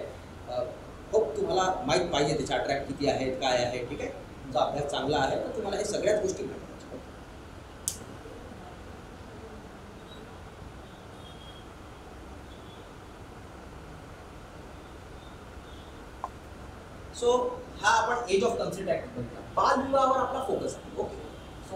S1: होप तुम्हाला माहीत पाहिजे ते चार्टर ऍक्ट किती आहेत, काय आहे, ठीक आहे। तुमचा अभ्यास चांगला आहे तर तुम्हाला हे सगळ्याच गोष्टी माहिती आहेत। सो हा आपण एज ऑफ कन्सेंट ऍक्ट बघितला. बालविवाहावर आपला फोकस आहे. ओके, सो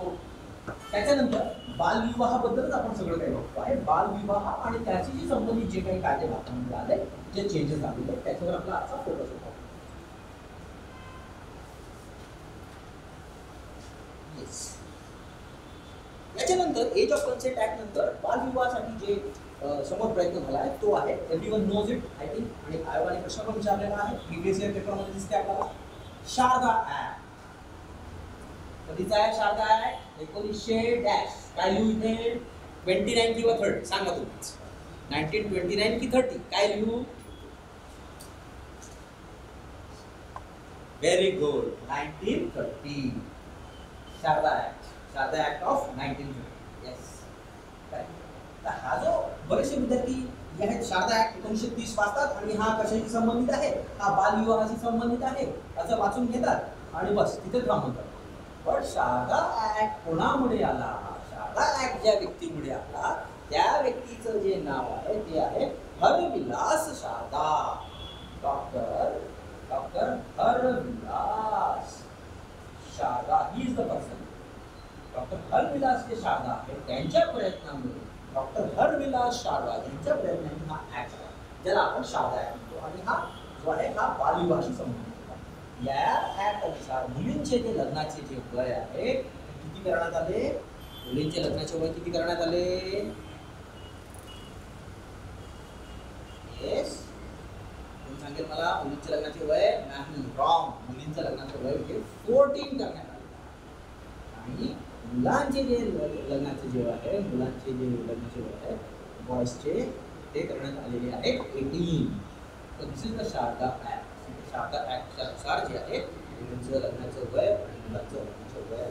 S1: त्याच्यानंतर बालविवाहाबद्दलच आपण सगळं काही बघतो आहे. बालविवाह आणि त्याची जी संबंधित जे काही कायदे भारतामध्ये आले, जे चेंजेस झालेले त्याच्यावर आपला आजचा फोकस होता. याच्यानंतर एज ऑफ कन्सेंट ऍक्ट नंतर बालविवाहासाठी जे समोर प्रयत्न झाला आहे तो आहे everyone knows it I think, आणि आयोगाने प्रश्न पण विचारलेला आहे, प्रिव्हियस इयर पेपरमध्ये दिसते आपल्याला. शारदा ऍक्ट कधीचा आहे? शारदा ऍक्ट 1900 डॅश, काय लिहू इथे? 29 किंवा 30 सांगा तुम्हीच. 1929 की 30 काय लिहू? Very good, 1930 Sharda act. Sharda Act of 1930. Yes, तर हा जो बरेचसे विद्यार्थी जे आहेत शारदा ऍक्ट 1930 वाचतात आणि हा कशाशी संबंधित आहे, हा बालविवाहाशी संबंधित आहे असं वाचून घेतात आणि बस तिथे थांबून जातात. पण शारदा ऍक्ट कोणामुळे आला? शारदा ऍक्ट ज्या व्यक्तीमुळे आला त्या व्यक्तीचं जे नाव आहे ते आहे Harvilas Sharda. Doctor Harvilas Sharda, he is the person. Doctor Harvilas जे शारदा आहे त्यांच्या प्रयत्नामुळे, डॉक्टर हरविलास शारदा यांच्या प्रयत्नांनी हा ऍक्ट आला ज्याला आपण शारदा ऍक्ट म्हणतो. आणि हा जो आहे हा बालविवाहाशी संबंधित होता. या ऍक्ट अनुसार मुलींचे जे लग्नाचे जे वय आहे किती करण्यात आले? मुलींचे लग्नाचे वय किती करण्यात आले? येस, कोण सांगेल मला? मुलींचे लग्नाचे वय नाही, रॉंग. मुलींचं लग्नाचं वय हे 14 करण्यात आले आणि मुलांचे जे लग्नाचे जे आहे, मुलांचे जे लग्नाचे वय आहे बॉयजचे ते करण्यात आलेले आहे 18. तर this is the Sharda act. Sharda ऍक्टच्या अनुसार जे आहे मुलींचं लग्नाचं वय आणि मुलांचं लग्नाचं वय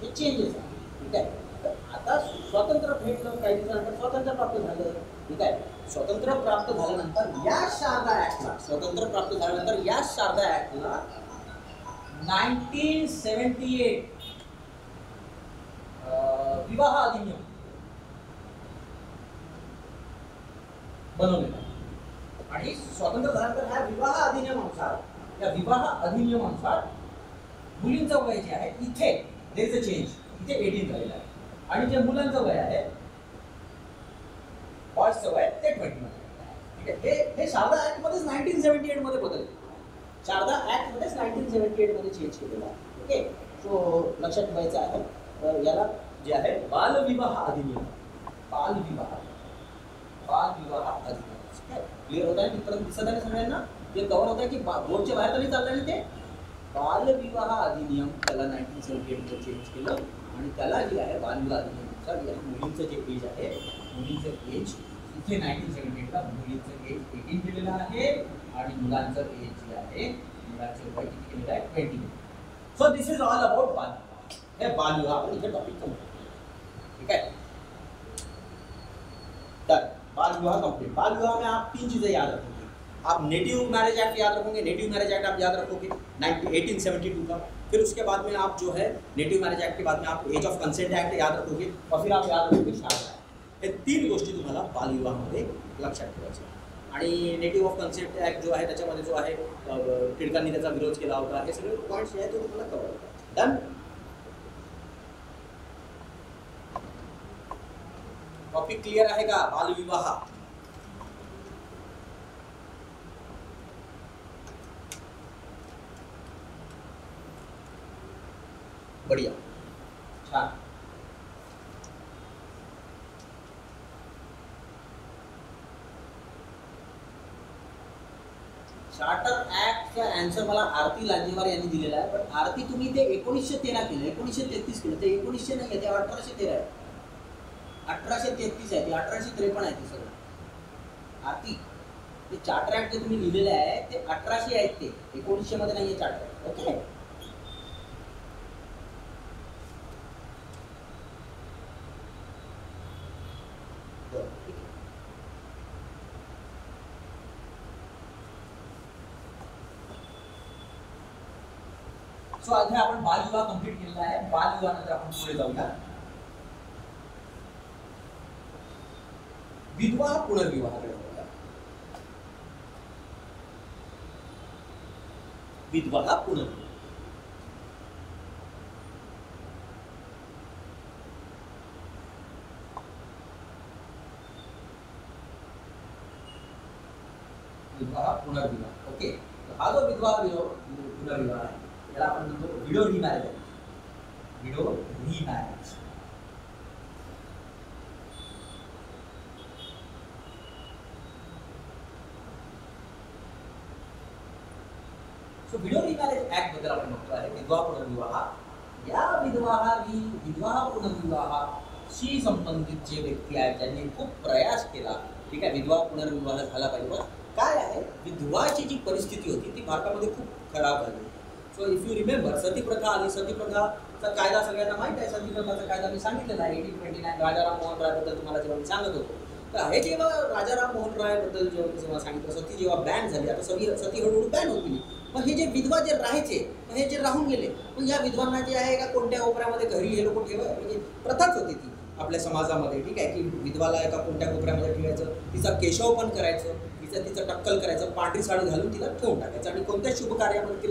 S1: हे चेंजेस आहे. ठीक आहे, तर आता स्वातंत्र्य भेटलं, काही दिवसानंतर स्वातंत्र्य प्राप्त झालं. ठीक आहे, स्वातंत्र्य प्राप्त झाल्यानंतर या शारदा ऍक्टला, स्वातंत्र्य प्राप्त झाल्यानंतर या शारदा ऍक्टला 1978 विवाह अधिनियम बनवलेला. आणि स्वातंत्र्य झाल्यानंतर ह्या विवाह अधिनियमानुसार, या विवाह अधिनियमानुसार मुलींचं वय जे आहे इथे देयर इज अ चेंज, इथे 18 झालेलं आहे. आणि जे मुलांचं वय आहे बॉयजचं वय ते 20 मध्ये. ठीक आहे, हे शारदा ऍक्ट मध्येच 1978 मध्ये बदलले. शारदा ऍक्ट मध्येच 1978 मध्ये चेंज केलेला आहे. ओके, सो लक्षात ठेवायचं आहे. याला जे आहे बालविवाह अधिनियम, बालविवाह अधिनियम. क्लिअर होत आहे? तिथपर्यंत दिसत आहे सगळ्यांना? ते कव्हर होत आहे की बोर्डच्या बाहेर तरी चाललंय ना ते? बालविवाह अधिनियम त्याला 1978 मध्ये चेंज केलं आणि त्याला जे आहे बालविवाह अधिनियमानुसार मुलींचं जे एज आहे, मुलींचं एज इथे 1978 ला मुलींचं एज 18 केलेलं आहे आणि मुलांचं एज जे आहे, मुलांचं वय किती केलेलं आहे? 20. So this is all about बालविवाह. हे बालविवाह आपण इथे टॉपिक समजतो. ठीक है, बालविवाह कंप्लीट. बालविवाह में आप 3 चीजें याद रखोगे. आप नेटिव मैरिज एक्ट याद रखोगे, नेटिव मैरिज एक्ट आप याद रखोगे 1872 का. फिर उसके बाद में आप जो है नेटिव मैरिज एक्ट के बाद में आप एज ऑफ कंसेंट एक्ट याद रखोगे और फिर आप याद रखोगे शारदा ऍक्ट. हे 3 गोष्टी तुम्हाला बालविवाहामध्ये लक्षात ठेवायच्या. आणि नेटिव्ह ऑफ कन्सेंट ऍक्ट जो आहे त्याच्यामध्ये जो आहे टिळकांनी त्याचा विरोध केला होता. हे सगळे पॉईंट्स जे आहेत ते तुम्हाला कव्हर होतात. डन. टॉपिक क्लियर आहे का? बालविवाह. बढ़िया, छान. चार्टर ऍक्टचा आन्सर मला आरती लांजेवार यांनी दिलेला आहे. पण आरती तुम्ही ते 1913 केलं, 1933 केलं. ते 1900 नाही आहे, ते 1813 आहे. 1833 आहे, ते 1853 आहे. ते सगळं आरती ते चार्टर ऍक्ट जे तुम्ही लिहिलेले आहे ते 1800 आहेत, ते 1900 मध्ये नाही आहे चार्टर. ओके, सो आज आपण बालविवाह कंप्लीट केलेला आहे. बालविवाहानंतर आपण पुढे जाऊया विधवा पुनर्विवाहाकडे. विधवा पुनर्विवाह. विधवा पुनर्विवाह. ओके, हा जो विधवा पुनर्विवाह आहे याला आपण म्हणतो widow remarriage. Widow remarriage. So widow remarriage act बद्दल आपण बघतो आहे विधवा पुनर्विवाह. या विधवा पुनर्विवाहाशी संबंधित जे व्यक्ती आहेत त्यांनी खूप प्रयास केला. ठीक आहे, विधवा पुनर्विवाह झाला पाहिजे. काय आहे, विधवाची जी परिस्थिती होती ती भारतामध्ये खूप खराब झाली. सो इफ यू रिमेंबर, सतीप्रथा आली. सतीप्रथाचा कायदा सगळ्यांना माहित आहे. सतीप्रथाचा कायदा मी सांगितलेला आहे 1829 राजाराम मोहन राय बद्दल तुम्हाला जेव्हा मी सांगत होतो. तर हे जेव्हा राजाराम मोहन राय बद्दल जेव्हा सांगितलं, सती जेव्हा बॅन झाली, आता सती हळूहळू बॅन होत गेली. पण हे जे विधवा जे राहायचे, हे जे राहून गेले, पण या विधवांना जे आहे का कोणत्या कोपऱ्यामध्ये घरी हे लोक ठेवा, म्हणजे प्रथाच होती ती आपल्या समाजामध्ये. ठीक आहे, की विधवाला एका कोणत्या कोपऱ्यामध्ये ठेवायचं, तिचा केशव पण करायचं, तिचं टक्कल करायचं, पांढरी साडी घालून तिला ठेवून टाकायचं आणि कोणत्या शुभ कार्यामध्ये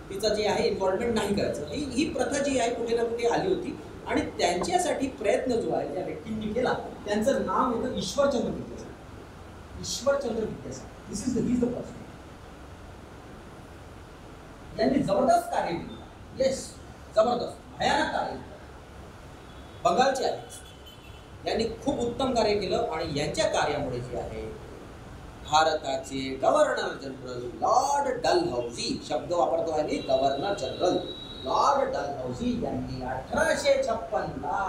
S1: तिचं जे आहे इन्व्हॉल्वमेंट नाही करायचं. ही प्रथा जी आहे कुठे ना कुठे आली होती आणि त्यांच्यासाठी प्रयत्न जो आहे त्या व्यक्तींनी केला. त्यांचं नाव येतं ईश्वरचंद्र विद्यासागर. ईश्वरचंद्र विद्यासागर, दिस इज द पर्सन. यांनी जबरदस्त कार्य केलं. येस, जबरदस्त भयानक कार्य केलं. बंगालचे आहेत. यांनी खूप उत्तम कार्य केलं आणि यांच्या कार्यामुळे जे आहे भारताचे गव्हर्नर जनरल लॉर्ड डलहौसी, शब्द वापरतो आहे मी, गव्हर्नर जनरल लॉर्ड डलहौसी यांनी 1856ला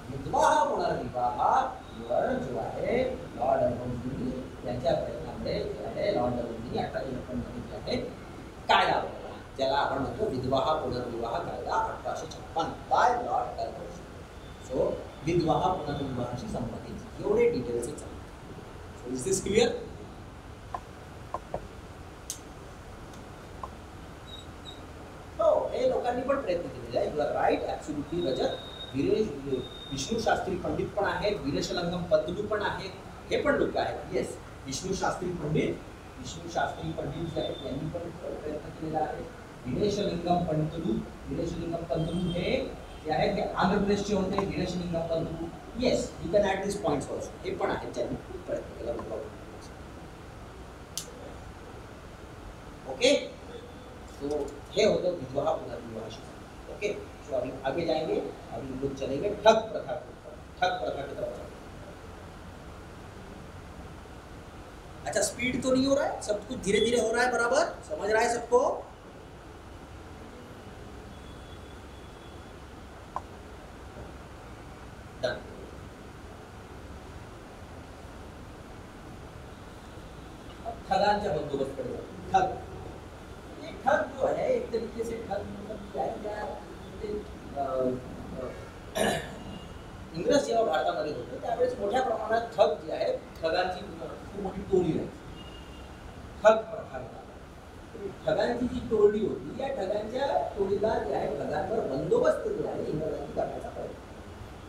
S1: विधवा पुनर्विवाहावर जो आहे लॉर्ड डलहौसी यांच्या प्रयत्नामुळे जे आहे लॉर्ड डलहौसी 1856 जे आहे कायदा बनवला, ज्याला आपण म्हणतो विधवा पुनर्विवाह कायदा 1856 बाय लॉर्ड डलहौसी. सो विधवा पुनर्विवाहाशी संबंधित एवढे डिटेल्स आहेत. So is this clear? हे लोकांनी पण प्रयत्न केलेले आहे. यू आर राईट, ॲब्सोल्युटली रजत. विष्णू शास्त्री पंडित पण आहेत, वीरेशलिंगम पंतलू पण आहेत, हे पण लोक आहेत. येस, विष्णू शास्त्री पंडित जे आहेत यांनी पण प्रयत्न केलेला आहे. वीरेशलिंगम पंतलू हे जे आहेत ते आंध्र प्रदेशचे होते. Veeresalingam Pantulu, yes, you can add this points also. हे पण आहेत ज्यांनी खूप प्रयत्न केला. ओके, तो हे होतं विधवा पुनर्विवाहाशी. ओके, सो अभी आगे जाएंगे. अभी लोग चलेंगे ठग प्रथा की तरफ. अच्छा, स्पीड तो नहीं हो रहा है, सब कुछ धीरे धीरे हो रहा है, बराबर समझ रहा है सबको? डन. अब ठगांच्या बंदोबस्ताकडे जाऊ. ठग जो है एक तरीके से ठग मतलब क्या है, इंग्रज जेव्हा भारतामध्ये होते त्यावेळेस मोठ्या प्रमाणात ठग जे आहे, ठगांची खूप मोठी टोळी आहे. ठग प्रथा, ठगांची जी टोळी होती, या ठगांच्या टोळीला जे आहे ठगांवर बंदोबस्त जो आहे इंग्रजांनी करण्याचा प्रयत्न.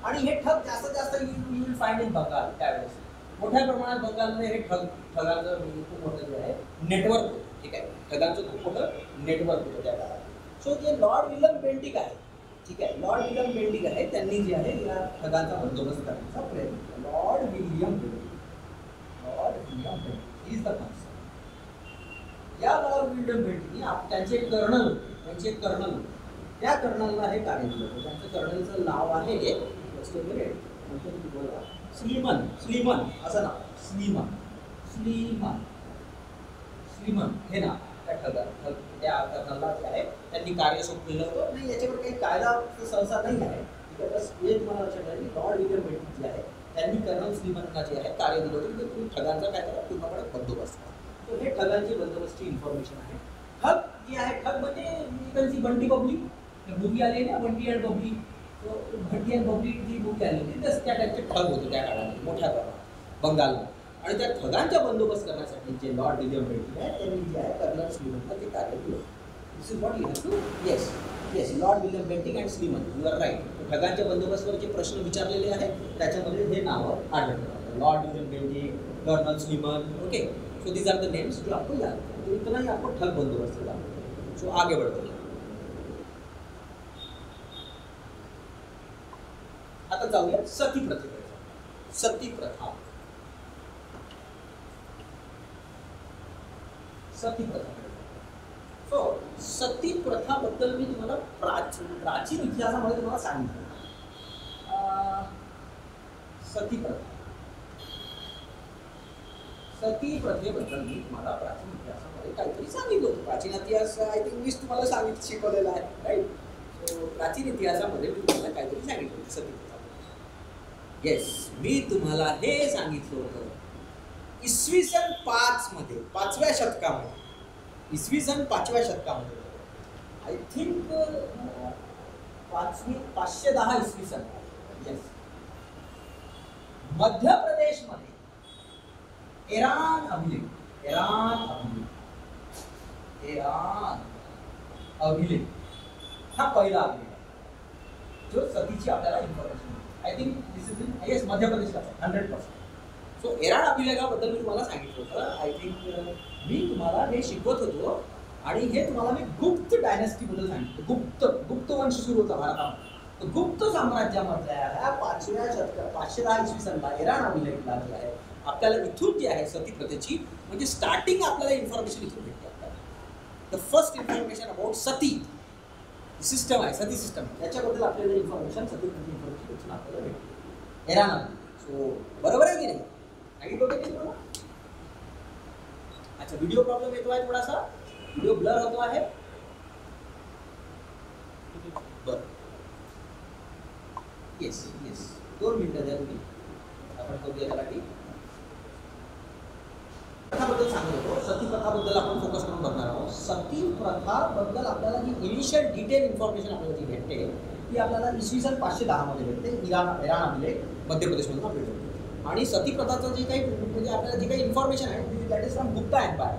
S1: आणि हे ठग जास्त you will find in Bengal. त्यावेळेस मोठ्या प्रमाणात बंगालमध्ये हे ठगांचं खूप मोठं जे आहे नेटवर्क होतं. ठीक आहे, ठगांचं खूप मोठं नेटवर्क होतं त्या काळात. सो जे लॉर्ड विल्यम बेंटिक आहे, ठीक आहे, लॉर्ड विल्यम बेंटिक आहे, त्यांनी जे आहे या ठगांचा बंदोबस्त करण्याचा प्रयत्न केला. Lord William Bentinck is the person. या लॉर्ड विल्यम बेंटिकने त्यांचे कर्नल होते, त्या कर्नलला हे कार्य दिलं होतं. त्यांचं कर्नलचं नाव आहे स्लीमन असं नाव. स्लीमन हे नाव त्या कर्नलला जे आहे त्यांनी कार्य सोपलेलं होतं. नाही, याच्यावर काही कायदा सहसा नाही आहे. हे तुम्हाला लक्षात ठेवा की लॉर्ड विल्यम बेंटिक जे आहे त्यांनी कर्नल स्लीमनला जे आहे कार्य दिलं होतं की तुम्ही ठगांचा काय करा, पूर्णपणे बंदोबस्त करा. तर हे ठगांची बंदोबस्ती इन्फॉर्मेशन आहे. ठग जे आहे, ठग म्हणजे बंटी बबली मूवी आली ना, बंटी अँड बबली. बंटी अँड बबली जी मूवी आली होती त्या टाईपचे ठग होते त्या काळामध्ये मोठ्या प्रमाणात बंगालमध्ये. आणि त्या ठगांचा बंदोबस्त करण्यासाठी जे लॉर्ड विल्यम बेंटिक आहे त्यांनी जे आहे कर्नल स्लीमनला ते कार्य दिलं. This is what you have to. Yes, lord William Bentinck and Sleeman, you are right. ठगांच्या बंदोबस्तावर जे प्रश्न विचारलेले आहेत त्याच्यामध्ये हे नावं आढळतात. Lord William Bentinck, colonel Sleeman. Okay, so these are the names जो आपको याद है. तो इतना ही आपको ठग बंदोबस्त का. सो आगे बढ़ते हैं. आता जाऊया सती प्रथेकडे. सती प्रथा. सती प्रथा. सो सती प्रथा बद्दल मी तुम्हाला प्राचीन इतिहासामध्ये तुम्हाला सांगितलं. सती प्रथा. सती प्रथेबद्दल मी तुम्हाला प्राचीन इतिहासामध्ये काहीतरी सांगितलं होतं. प्राचीन इतिहास आय थिंक मीच तुम्हाला शिकवलेला आहे, राईट. सो प्राचीन इतिहासामध्ये मी तुम्हाला काहीतरी सांगितलं होतं सती प्रथा. येस, मी तुम्हाला हे सांगितलं होतं इसवी सन 5 मध्ये, 5व्या शतकामध्ये, इसवी सन 5व्या शतकामध्ये, आय थिंक 510 इसवी सन. येस, मध्य प्रदेश मध्ये इराण अभिलेख हा पहिला अभिलेख जो सतीची आपल्याला information. I think this is in yes मध्य प्रदेशला 100%. सो इराण अभिलेखाबद्दल मी तुम्हाला सांगितलं होतं. आय थिंक मी तुम्हाला हे शिकवत होतो आणि हे तुम्हाला मी गुप्त डायनेस्टी बद्दल सांगितलं. गुप्त वंश सुरू होता भारतामध्ये. तर गुप्त साम्राज्यामधल्या ह्या 5व्या शतकात 510 इसवी सनला इराण अभिलेखला जे आहे आपल्याला इथून जी आहे सती प्रथेची म्हणजे स्टार्टिंग आपल्याला इन्फॉर्मेशन इथून भेटते. आपल्याला the first information about Sati system आहे, सती सिस्टम, त्याच्याबद्दल आपल्याला इन्फॉर्मेशन सती प्रथे इन्फॉर्मेशन इथून आपल्याला भेटते इराण. सो बरोबर आहे की नाही? सांगितलं होतं की तुम्हाला? अच्छा, व्हिडिओ प्रॉब्लेम येतो आहे, थोडासा व्हिडिओ ब्लर होतो आहे. बरं, येस 2 मिनिटं द्या तुम्ही, आपण करूया त्याला. ठीक, प्रथाबद्दल सांगत होतो. सती प्रथाबद्दल आपण फोकस करून बघणार आहोत. सती प्रथाबद्दल आपल्याला जी इनिशियल डिटेल इन्फॉर्मेशन आपल्याला जी भेटते ती आपल्याला इसवी सन 510 मध्ये भेटते. इराण अभिलेख मध्य प्रदेशमधून आपल्याला भेटते. आणि सती प्रथाचं जे काही म्हणजे आपल्याला जी काही इन्फॉर्मेशन आहे that is from Gupta empire.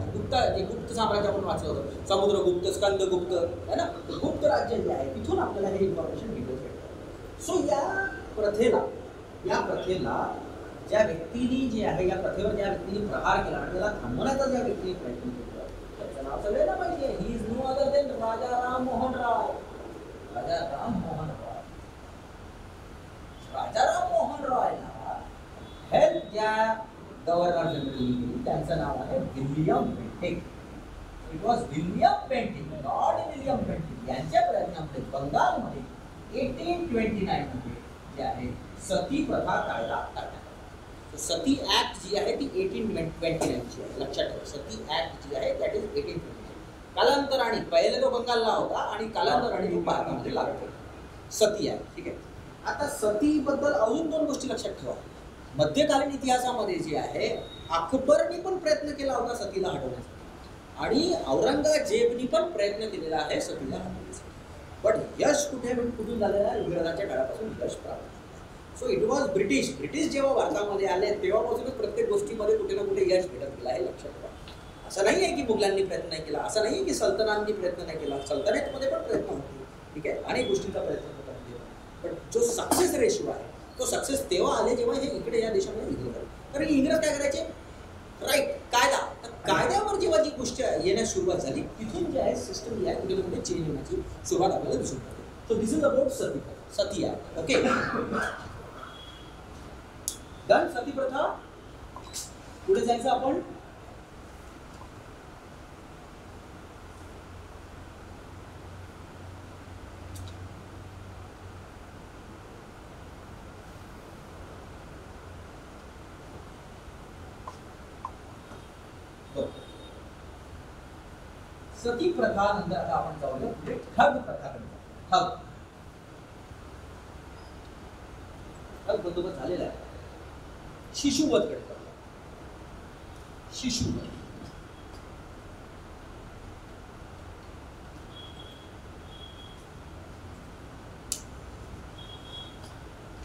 S1: गुप्त साम्राज्य आपण वाचलं होतं, समुद्रगुप्त, स्कंदगुप्त है ना. गुप्त राज्य जे आहे तिथून आपल्याला हे इन्फॉर्मेशन भेटते. सो या प्रथेला ज्या व्यक्तीने जे आहे या प्रथेवर ज्या व्यक्तीने प्रहार केला आणि त्याला थांबवण्याचा ज्या व्यक्तीने प्रयत्न केला त्याचं नाव सगळ्यांना माहिती आहे. He is no other than Raja Rammohan Roy. Raja Rammohan रायला हेल्प ज्या गव्हर्नर जनरलनी केली त्यांचं नाव आहे William Bentinck. It was William Bentinck, lord William Bentinck यांच्या प्रयत्नामुळे बंगालमध्ये 1829 मध्ये जे आहे सती प्रथा कायदा करण्यात आला. सती ऍक्ट जी आहे ती 1829 ची आहे, लक्षात ठेवा. सती ऍक्ट जी आहे दॅट इज 1829. कालांतराने पहिले तो बंगालला होता आणि कालांतराने तो भारतामध्ये लागतो सती ऍक्ट. ठीक आहे. आता सतीबद्दल अजून 2 गोष्टी लक्षात ठेवा. मध्यकालीन इतिहासामध्ये जे आहे अकबरने पण प्रयत्न केला होता सतीला हटवण्याचा आणि औरंगजेबनी पण प्रयत्न केलेला आहे सतीला हटवण्याचा. बट यश कुठून झालेलं आहे? इंग्रजांच्या काळापासून यश प्राप्त. सो इट वॉज ब्रिटिश जेव्हा भारतामध्ये आले तेव्हापासूनच प्रत्येक गोष्टीमध्ये कुठे ना कुठे यश भेटत गेला आहे, लक्षात ठेवा. असं नाही आहे की मुघलांनी प्रयत्न नाही केला, असं नाही आहे की सल्तनांनी प्रयत्न नाही केला. सल्तनतमध्ये पण प्रयत्न होते, ठीक आहे, अनेक गोष्टींचा प्रयत्न होता. पण जो सक्सेस रेशो आहे तो सक्सेस तेव्हा आले जेव्हा हे इकडे या देशामध्ये इंग्रज आले. कारण इंग्रज काय करायचे? राईट, कायदा. तर कायद्यावर जेव्हा जी गोष्ट येण्यास सुरुवात झाली तिथून जे आहे सिस्टम जी आहे कुठे कुठे चेंज होण्याची सुरुवात आपल्याला दिसून येते. सो दिस इज अबाउट सती आहे. Okay, done. सती प्रथा. पुढे जायचं आपण. सती प्रथा नंतर आता आपण जाऊया पुढे ठग प्रथाकडे. ठग बंदोबस्त झालेला आहे. शिशुवधकडे जाऊया. शिशुवध.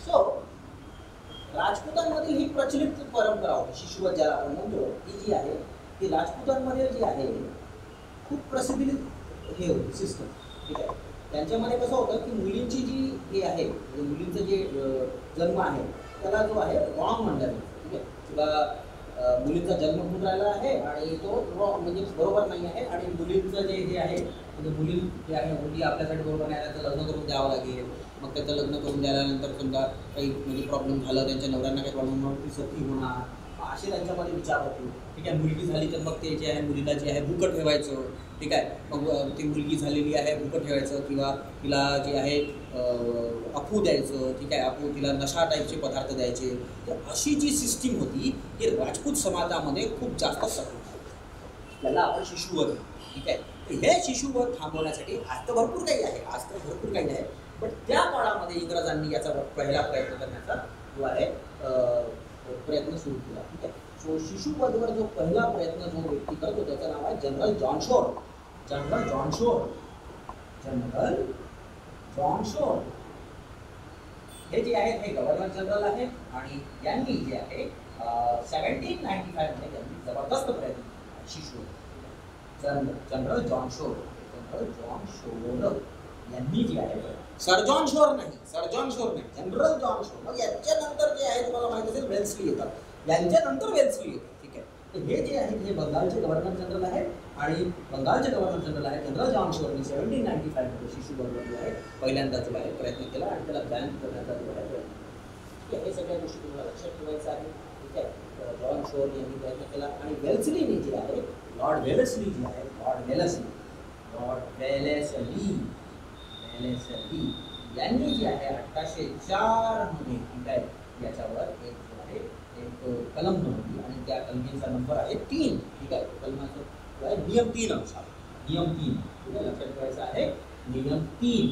S1: सो राजपुतांमधील ही प्रचलित परंपरा होती. शिशुवध ज्याला आपण म्हणतो ही जी आहे ती राजपुतांमध्ये जी आहे खूप प्रसिद्धी हे होती सिस्टम. ठीक आहे. त्यांच्यामध्ये कसं होतं की मुलींची जी हे आहे मुलींचं जे जन्म आहे त्याला जो आहे रॉंग म्हणतात. ठीक आहे. किंवा मुलींचा जन्म होऊन राहिला आहे आणि तो म्हणजे बरोबर नाही आहे आणि मुलींचं जे हे आहे म्हणजे मुली जे आहे मुली आपल्यासाठी बरोबर नाही त्याचं लग्न करून द्यावं लागेल. मग त्याचं लग्न करून द्याल्यानंतर समजा काही म्हणजे प्रॉब्लेम झालं त्यांच्या नवऱ्यांना काही प्रॉब्लेम होणार ती सती होणार असे त्यांच्यामध्ये विचार होते. ठीक आहे, मुलगी झाली तर मग ते जे आहे मुलीला जे आहे भुकं ठेवायचं. ठीक आहे, मग ती मुलगी झालेली आहे भुकं ठेवायचं किंवा तिला जे आहे अफू द्यायचं. ठीक आहे, अफू तिला नशा टाईपचे पदार्थ द्यायचे. तर अशी जी सिस्टीम होती ही राजपूत समाजामध्ये खूप जास्त सपोर्ट त्याला आपण शिशुवध. ठीक आहे, तर हे शिशुवध थांबवण्यासाठी आज तर भरपूर काही आहे पण त्या काळामध्ये इंग्रजांनी याचा पहिला प्रयत्न करण्याचा जो आहे प्रयत्न सुरू केला. ठीक आहे, सो शिशुवधवर जो पहिला प्रयत्न जो व्यक्ती करतो त्याचं नाव आहे जनरल जॉन शोर. हे जे आहेत हे गव्हर्नर जनरल आहेत आणि यांनी जे आहे 1795 मध्ये त्यांनी जबरदस्त प्रयत्न केला शिशुवध. जनरल जॉन शोर यांनी जे आहे सर जॉन शोर नाही जनरल जॉन शोर. मग याच्यानंतर जे आहे तुम्हाला माहिती असेल वेल्सली येतात. यांच्यानंतर वेल्सली येतात. ठीक आहे, तर हे जे आहेत हे बंगालचे गव्हर्नर जनरल आहेत आणि बंगालचे गव्हर्नर जनरल आहेत जनरल जॉन शोरनी 1795 मध्ये शिशुवधवर जो आहे पहिल्यांदा जो आहे प्रयत्न केला आणि त्याला बॅन करण्याचा जो आहे प्रयत्न. ठीक आहे, हे सगळ्या गोष्टी तुम्हाला लक्षात ठेवायचं आहे. ठीक आहे, जॉन शोर यांनी प्रयत्न केला आणि वेल्सलीने जे आहे लॉर्ड वेलेस्ली यांनी जे आहे 1804 मध्ये ठीक आहे याच्यावर एक जो आहे एक कलम बनवली आणि त्या कलमीचा नंबर आहे 3. ठीक आहे, कलमाचं आहे नियम 3 अनुसार. ठीक आहे, लक्षात ठेवायचं आहे नियम 3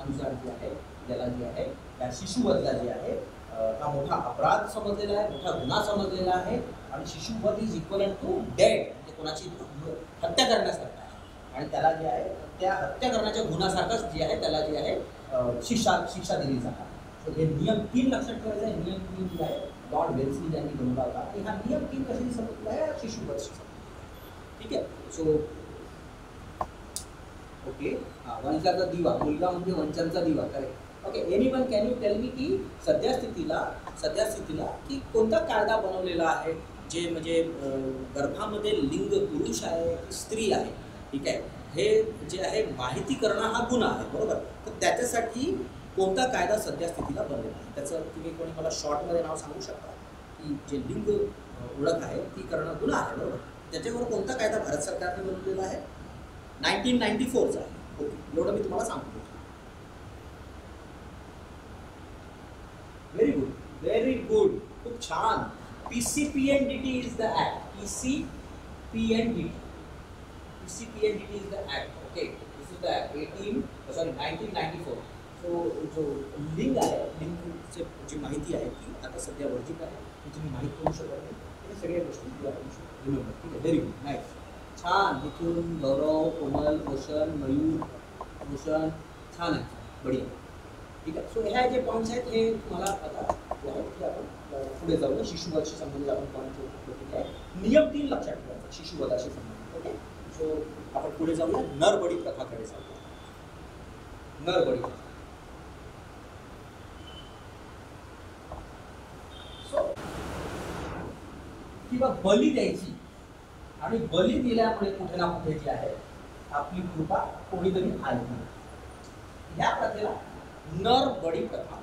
S1: अनुसार जे आहे याला जे आहे त्या शिशुवधला जे आहे हा मोठा अपराध समजलेला आहे, मोठा गुन्हा समजलेला आहे आणि शिशुवध इज इक्वल टू डेड म्हणजे कोणाची हत्या करण्यासारखं आहे आणि त्याला जे आहे त्या हत्या करण्याच्या गुन्ह्यासारखंच जे आहे त्याला जे आहे शिक्षा दिली जाणार. सो हे नियम 3 लक्षात ठेवायचा आहे. नियम 3 जे आहे लॉर्ड वेल्सली यांनी बनवला होता आणि हा नियम 3 कशाशी संबंधित आहे शिशुवधशी संबंधित. ठीक आहे, सो ओके वंशाचा दिवा मुलगा म्हणजे वंशांचा दिवा correct. Okay, anyone can you tell me की सद्यस्थितीला की कोणता कायदा बनवलेला आहे जे म्हणजे गर्भामध्ये लिंग पुरुष आहे की स्त्री आहे. ठीक आहे, हे जे आहे माहिती करणं हा गुन्हा आहे बरोबर. तर त्याच्यासाठी कोणता कायदा सद्यस्थितीला बनलेला आहे त्याचं तुम्ही कोणी मला शॉर्टमध्ये नाव सांगू शकता की जे लिंग ओळख आहे ती करणं गुन्हा आहे बरोबर. त्याच्यावर कोणता कायदा भारत सरकारने बनवलेला आहे 1994चा आहे. ओके, एवढं मी तुम्हाला सांगतो. व्हेरी गुड खूप छान. PCPNDT is the act. PCPNDT is the act. Okay, this is the 1994. So जो लिंग आहे लिंगची जी माहिती आहे ती आता सध्या वर्जित आहे. ती तुम्ही माहीत करू शकत नाही. हे सगळ्या गोष्टी रिमेंबर. ठीक आहे, व्हेरी गुड नाईस छान. इथून गौरव कोमल रोशन मयूर भूषण छान आहे बढिया. ठीक आहे, सो ह्या जे पॉईंट्स आहेत हे तुम्हाला आता जे आहेत की आपण पुढे जाऊया. शिशुवधशी संबंधित आपण पॉईंट आहे. नियम 3 लक्षात ठेवायचा शिशुवधाशी संबंधित. ओके, सो आपण पुढे जाऊया नरबळी प्रथाकडे जाऊया. नरबळी प्रथा. सो किंवा बली द्यायची आणि बली दिल्यामुळे कुठे ना कुठे जी आहे आपली कृपा कोणीतरी आली. या प्रथेला नरबळी प्रथा.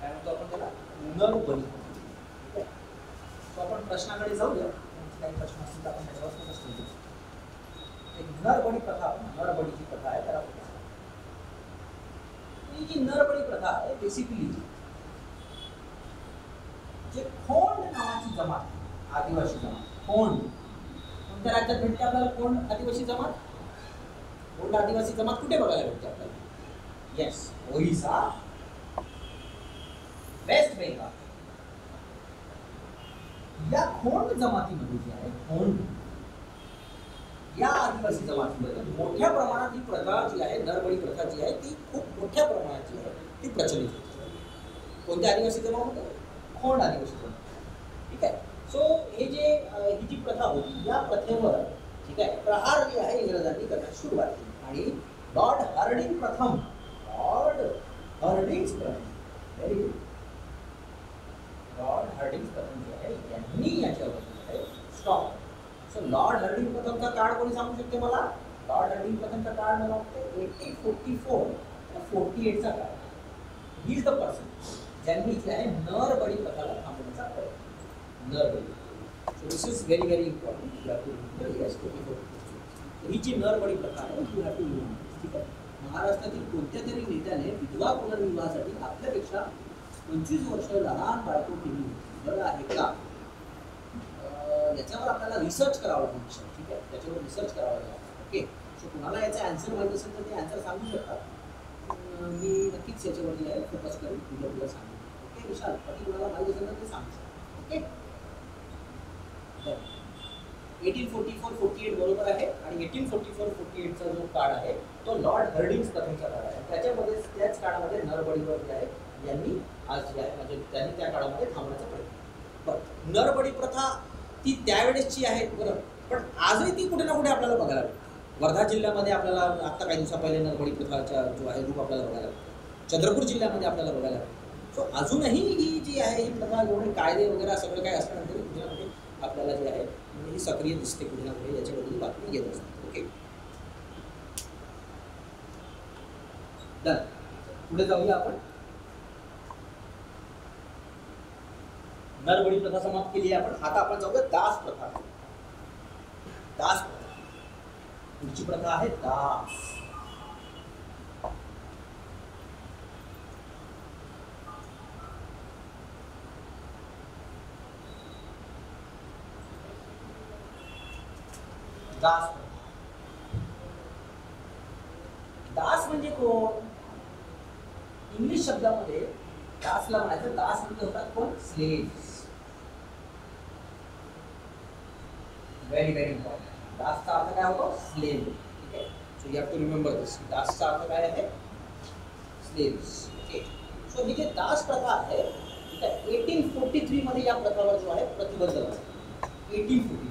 S1: काय म्हणतो आपण त्याला नरबळी. आपण प्रश्नाकडे जाऊया. काही प्रश्न असतील तर आपण त्याच्यावर असतील. एक नरबळी प्रथा नरबळीची प्रथा आहे त्याला ही जी नरबळी प्रथा आहे बेसिकली जे खोंड नावाची जमात आदिवासी जमात खोंड कोणत्या राज्यात भेटते आपल्याला खोंड आदिवासी जमात. खोंड आदिवासी जमात कुठे बघायला भेटते आपल्याला. येस, ओरिसा वेस्ट बेंगाल या खोंड जमातीमध्ये जी आहे खोंड या आदिवासी जमातीमध्ये मोठ्या प्रमाणात ही प्रथा जी आहे नरबळी प्रथा जी आहे ती खूप मोठ्या प्रमाणात जी आहे ती प्रचलित होती. कोणत्या आदिवासी जमात होतं खोंड आदिवासी जमात. ठीक आहे, सो हे जे ही जी प्रथा होती या प्रथेवर ठीक आहे प्रहार जे आहे इंग्रजांनी करण्यास सुरुवात केली आणि लॉर्ड हार्डिंग प्रथम हार्डिंग्स प्रथम, व्हेरी गुड, लॉर्ड हार्डिंग्स प्रथम जे आहे यांनी याच्यावर स्टॉप. सो लॉर्ड हार्डिंग प्रथमचा काळ कोणी सांगू शकते मला? लॉर्ड हार्डिंग प्रथमचा काळ मला वाटतं 1844 48चा काळ. ही इज द पर्सन ज्यांनी जे आहे नरबळी प्रथाला थांबवण्याचा प्रयत्न. नरबळी, so this is very very important. You have to remember. Yes, 24. ही जी नरबळी प्रथा आहे यू हॅव टू रिमेंबर. ठीक आहे. महाराष्ट्रातील कोणत्या तरी नेत्याने विधवा पुनर्विवाहासाठी आपल्यापेक्षा 25 वर्ष लहान बाळको केली, बरं आहे का? याच्यावर आपल्याला रिसर्च करावा लागेल. ठीक आहे, त्याच्यावर रिसर्च करावा लागेल. ओके, सो कुणाला याचा आन्सर माहिती असेल तर ते आन्सर सांगू शकतात. मी नक्कीच याच्यावरती आहे फोकस करून तुला सांगेन. ओके विशाल, बाकी कुणाला माहिती असेल तर ते सांगू शकतो. ओके, 1844-48 बरोबर आहे. आणि 1844-48चा जो काळ आहे तो लॉर्ड हार्डिंग्स प्रथमचा काळ आहे. त्याच्यामध्ये त्याच काळामध्ये नरबळीवर जे आहे यांनी आज जे आहे म्हणजे त्यांनी त्या काळामध्ये थांबण्याचा प्रयत्न. बरं, नरबळी प्रथा ती त्यावेळेसची आहे बरं, पण आजही ती कुठे ना कुठे आपल्याला बघायला मिळते. वर्धा जिल्ह्यामध्ये आपल्याला आता काही दिवसा पहिले नरबळी प्रथाचा जो आहे रूप आपल्याला बघायला मिळतो. चंद्रपूर जिल्ह्यामध्ये आपल्याला बघायला मिळतो. सो अजूनही ही जी आहे ही प्रथा एवढे कायदे वगैरे सगळं काय असल्यानंतर कुठे ना कुठे आपल्याला जे आहे म्हणजे ही सक्रिय दिसते कुठे ना कुठे, याच्याबद्दल बातमी येत असते. Okay, done. पुढे जाऊया आपण. नरबळी प्रथा समाप्त केली आहे आपण. आता आपण जाऊया दास प्रथा. दास प्रथा, पुढची प्रथा आहे दास. दास प्रथा. दास म्हणजे कोण? इंग्लिश शब्दामध्ये दासला म्हणायचं, दास म्हणजे होतात कोण? स्लेव्स. Very very important. दासचा अर्थ काय होतो? स्लेव. ठीक आहे, so you have to remember this. दासचा अर्थ काय आहे? स्लेव्स. ओके, सो ही जी दास प्रथा आहे, ठीक आहे, 1843 मध्ये या प्रथावर जो आहे प्रतिबंध बसला. 1843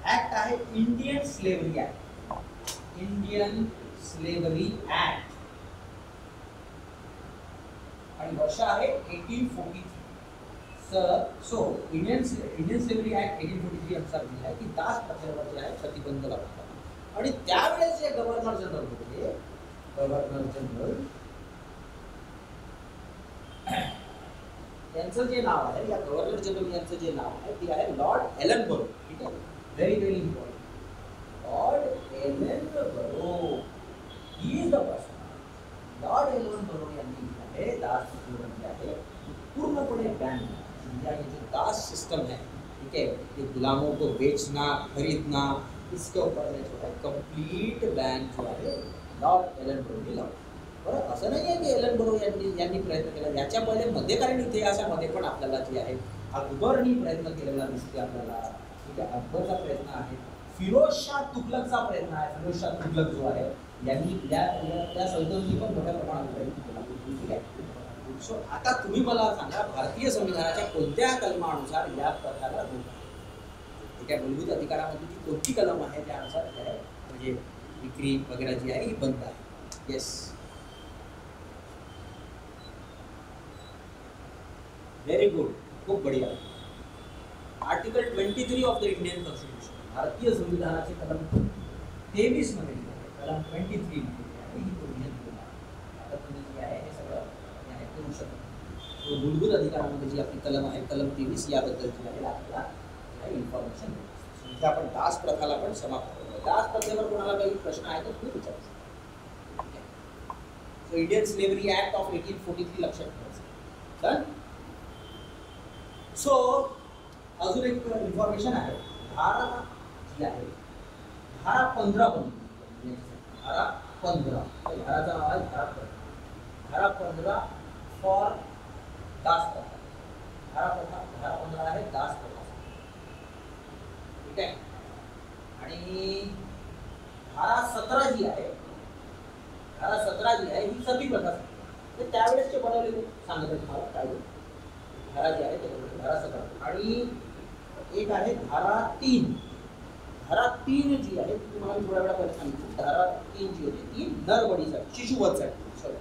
S1: ऍक्ट आहे Indian slavery act. Indian slavery act आणि वर्ष आहे 1843. सो इंडियन स्लेव्हरी ऍक्ट 1843 अनुसार दिले आहे की दास प्रथेवर जे आहे प्रतिबंध लावला. आणि त्यावेळेस जे गव्हर्नर जनरल होते, गव्हर्नर जनरल यांचं जे नाव आहे, या गव्हर्नर जनरल यांचं जे नाव आहे ते आहे लॉर्ड एलनबरो. ठीक आहे, very very important. Lord Ellenborough, he is the person. Lord Ellenborough यांनी आहे दास प्रथेवर आहे पूर्णपणे बॅन. इंडिया की जो दास सिस्टम है, ठीक है, ये गुलामों को बेचना खरीदना, इसके ऊपर में जो है कंप्लीट बैन जो है लॉर्ड एलनबरो ने लावला. बरं, असं नाही आहे की एलनबरो यांनी प्रयत्न केला. याच्या पहिले मध्यकालीन इतिहासामध्ये पण आपल्याला जे आहे अकबरनी प्रयत्न केलेला दिसते आपल्याला. ठीक आहे, अकबरचा प्रयत्न आहे, फिरोजशाह तुगलकचा प्रयत्न आहे. फिरोजशाह तुगलक जो आहे यांनी त्या सल्तनती पण मोठ्या प्रमाणात प्रयत्न केला. ठीक आहे, सो आता तुम्ही मला सांगा भारतीय संविधानाच्या कोणत्या कलमानुसार या प्रथाला रोक आहे? ठीक आहे, मूलभूत अधिकारामध्ये जी कोणती कलम आहे त्यानुसार म्हणजे विक्री वगैरे जी आहे ही बंद आहे. येस, व्हेरी गुड, खूप बढिया. Article 23 of the Indian constitution, भारतीय संविधानाचे कलम 23 मध्ये कलम 23 मध्ये ही प्रोव्हिजन दिलेला आहे. आता तुम्ही जे आहे हे सगळं करू शकतो. मूलभूत अधिकारामध्ये जी आपली कलम आहे कलम 23 याबद्दलची आहे आपल्याला इन्फॉर्मेशन. म्हणजे आपण दास प्रथाला पण समाप्त करू. दास प्रथेवर कोणाला काही प्रश्न आहे तर तुम्ही विचारू शकता. So Indian slavery act of 1843 लक्षात ठेवायचं. डन. सो अजून एक इन्फॉर्मेशन आहे. धारा जी आहे धारा 15 बनली. धारा 15, धाराचं नाव आहे धारा 15. धारा 15 फॉर दास प्रथा. धारा 15 आहे दास प्रथा. ठीक आहे, आणि धारा 17 जी आहे, धारा 17 जी आहे ही सती प्रथा. ते त्यावेळेसचे बनवलेले सांगत आहे तुम्हाला काय धारा जी आहे ते धारा 17. आणि एक आहे धारा 3. धारा 3 जी आहे ती तुम्हाला थोड्या वेळा पहिले सांगितली. धारा 3 जी होती ती नरबळीसाठी, शिशुवधसाठी. सॉरी,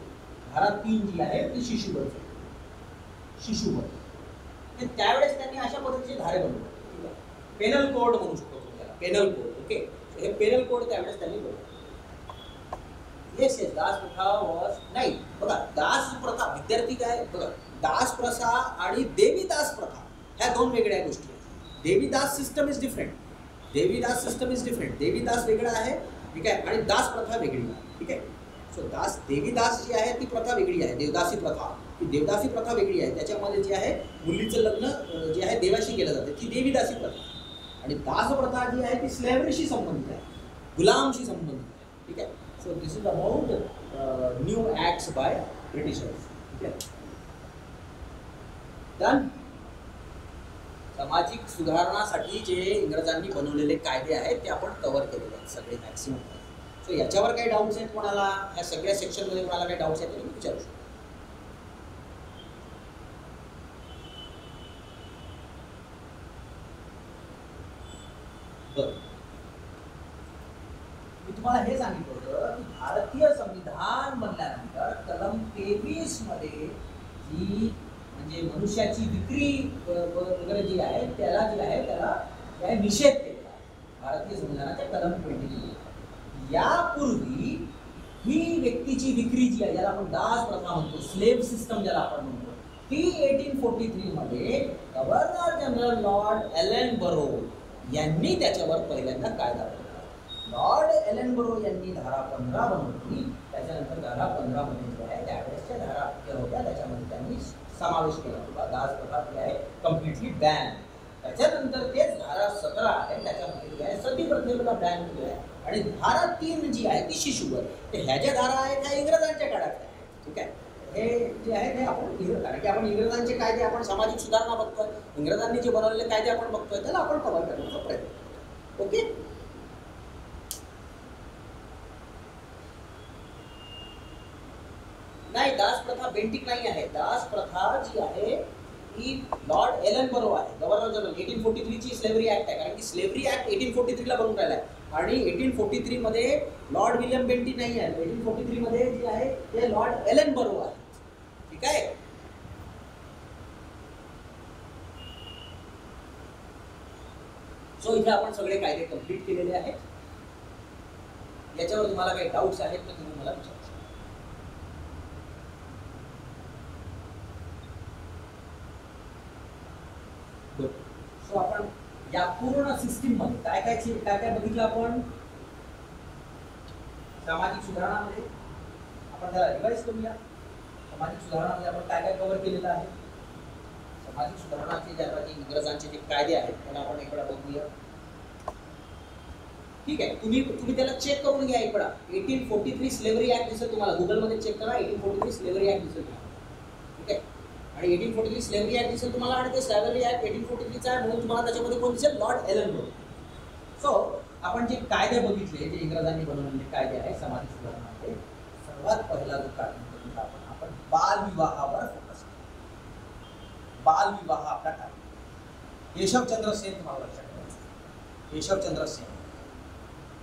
S1: धारा 3 जी आहे ती शिशुबद्ध त्यावेळेस त्यांनी अशा पद्धतीचे धारे बनवले. पेनल कोड म्हणू शकतो त्याला, पेनल कोड. ओके, हे पेनल कोड त्यावेळेस त्यांनी बनवले. येस येस, दास प्रथा वॉज नाही बघा, दास प्रथा विद्यार्थी काय बघा, दास प्रथा आणि देवीदास प्रथा ह्या दोन वेगळ्या गोष्टी आहेत. Devidas system is different, Devidas वेगळा आहे, ठीक आहे, आणि दास प्रथा वेगळी आहे, ठीक आहे. सो देवीदास जी आहे ती प्रथा वेगळी आहे. देवदासी प्रथा वेगळी आहे. त्याच्यामध्ये जे आहे मुलीचं लग्न जे आहे देवाशी केलं जातं ती देवीदासी प्रथा. आणि दास प्रथा जी आहे ती स्लेव्हरीशी संबंधित आहे, गुलामशी संबंधित आहे, ठीक आहे. So this is about new acts by Britishers. Okay. Done. सामाजिक सुधारणासाठी जे इंग्रजांनी बनवलेले कायदे आहेत ते आपण कव्हर केलेले आहेत सगळे मॅक्सिमम. सो याच्यावर काही डाऊट्स आहेत कोणाला, या सगळ्या सेक्शनमध्ये कोणाला काही डाऊट्स आहेत तुम्ही विचारू शकता. बरं, मी तुम्हाला हे सांगितलं होतं की भारतीय संविधान बनल्यानंतर कलम 23 मध्ये जी म्हणजे मनुष्याची विक्री वगैरे जी आहे त्याला निषेध केलेला भारतीय संविधानाच्या कलम 23. यापूर्वी ही व्यक्तीची विक्री जी आहे ज्याला आपण दास प्रथा म्हणतो, स्लेव्ह सिस्टम ज्याला आपण म्हणतो, ती 1843 मध्ये गव्हर्नर जनरल लॉर्ड एलेनबरो यांनी त्याच्यावर पहिल्यांदा कायदा बनवला. लॉर्ड एलेनबरो यांनी धारा 15 बनवली. त्याच्यानंतर धारा 15 मध्ये जे आहे त्यावेळेसच्या धारा होत्या त्याच्यामध्ये त्यांनी समावेश केला होता. दास प्रथा जी आहे कम्प्लिटली बॅन. त्याच्यानंतर तेच धारा 17 आहे त्याच्यामध्ये जे आहे सती प्रथेला बॅन केली आहे. आणि धारा 3 जी आहे ती शिशुवर. तर ह्या ज्या धारा आहेत त्या इंग्रजांच्या काळात आहेत, ठीक आहे. हे जे आहे ते आपण कारण की आपण इंग्रजांचे कायदे आपण सामाजिक सुधारणा बघतोय, इंग्रजांनी जे बनवलेले कायदे आपण बघतोय त्याला आपण कव्हर करण्याचा प्रयत्न करतो. ओके, नाही दास प्रथा बेंटिक नाही आहे. दास प्रथा जी आहे ही लॉर्ड एलेनबरो आहे, गव्हर्नर जनरल. 1843 ची स्लेव्हरी ऍक्ट आहे, कारण की स्लेव्हरी ऍक्ट 1843 ला बनवून राहिला आहे. आणि 1843 मध्ये लॉर्ड विलियम बेंटिक नाही आहे. 1843 मध्ये जे आहे ते लॉर्ड एलेनबरो आहे, ठीक आहे. सो इथे आपण सगळे कायदे कंप्लीट केलेले आहेत. याच्यावर तुम्हाला काही डाऊट्स आहेत तर तुम्ही मला विचारू. सो आपण या पूर्ण सिस्टीम मध्ये काय काय बघितलं आपण सामाजिक सुधारणामध्ये. आपण त्याला रिवाइज करूया. सामाजिक सुधारणामध्ये आपण काय कव्हर केलेलं आहे. सामाजिक सुधारणाचे जे इंग्रजांचे जे कायदे आहेत त्यांना आपण एकदा बघूया, ठीक आहे. तुम्ही त्याला चेक करून घ्या. एकदा 1843 स्लेव्हरी ऍक्ट दिसेल तुम्हाला, गुगलमध्ये चेक करा. 1843 स्लेव्हरी ऍक्ट दिसेल तुम्हाला, ठीक आहे. आणि 1843 स्लेव्हरी ऍक्ट दिसेल तुम्हाला. आणि ते स्लेव्हरी ऍक्ट 1843 चा आहे म्हणून तुम्हाला त्याच्यामध्ये कोण दिसेल, लॉर्ड एलेनबरो. सो आपण जे कायदे बघितले, जे इंग्रजांनी बनवलेले कायदे आहेत सामाजिक सुधारणामध्ये, सर्वात पहिला जो कायदा बघितला आपण बालविवाहावर फोकस केला. बालविवाह आपला कायदा केशवचंद्र सेन तुम्हाला लक्षात ठेवायचं. केशवचंद्र सेन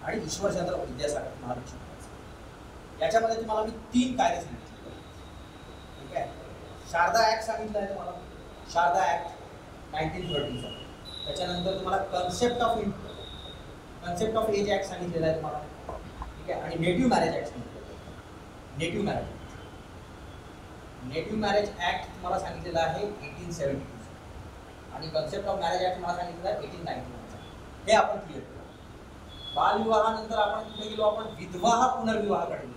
S1: आणि ईश्वरचंद्र विद्यासागर तुम्हाला लक्षात ठेवायचं. याच्यामध्ये तुम्हाला मी 3 कायदे सांगितले, ठीक आहे. शारदा ऍक्ट सांगितलं आहे तुम्हाला, शारदा ऍक्ट 1930 चा. त्याच्यानंतर तुम्हाला कन्सेप्ट ऑफ एज ऍक्ट सांगितलेला आहे तुम्हाला, ठीक आहे. आणि नेटिव्ह मॅरेज ऍक्ट सांगितलेलं आहे. नेटिव्ह मॅरेज ऍक्ट तुम्हाला सांगितलेला आहे 1872 आणि कन्सेप्ट ऑफ मॅरेज ऍक्ट तुम्हाला सांगितलेला आहे 1891. हे आपण क्लिअर केलं. बालविवाहानंतर आपण कुठे गेलो, आपण विधवा पुनर्विवाहाकडे गेलो.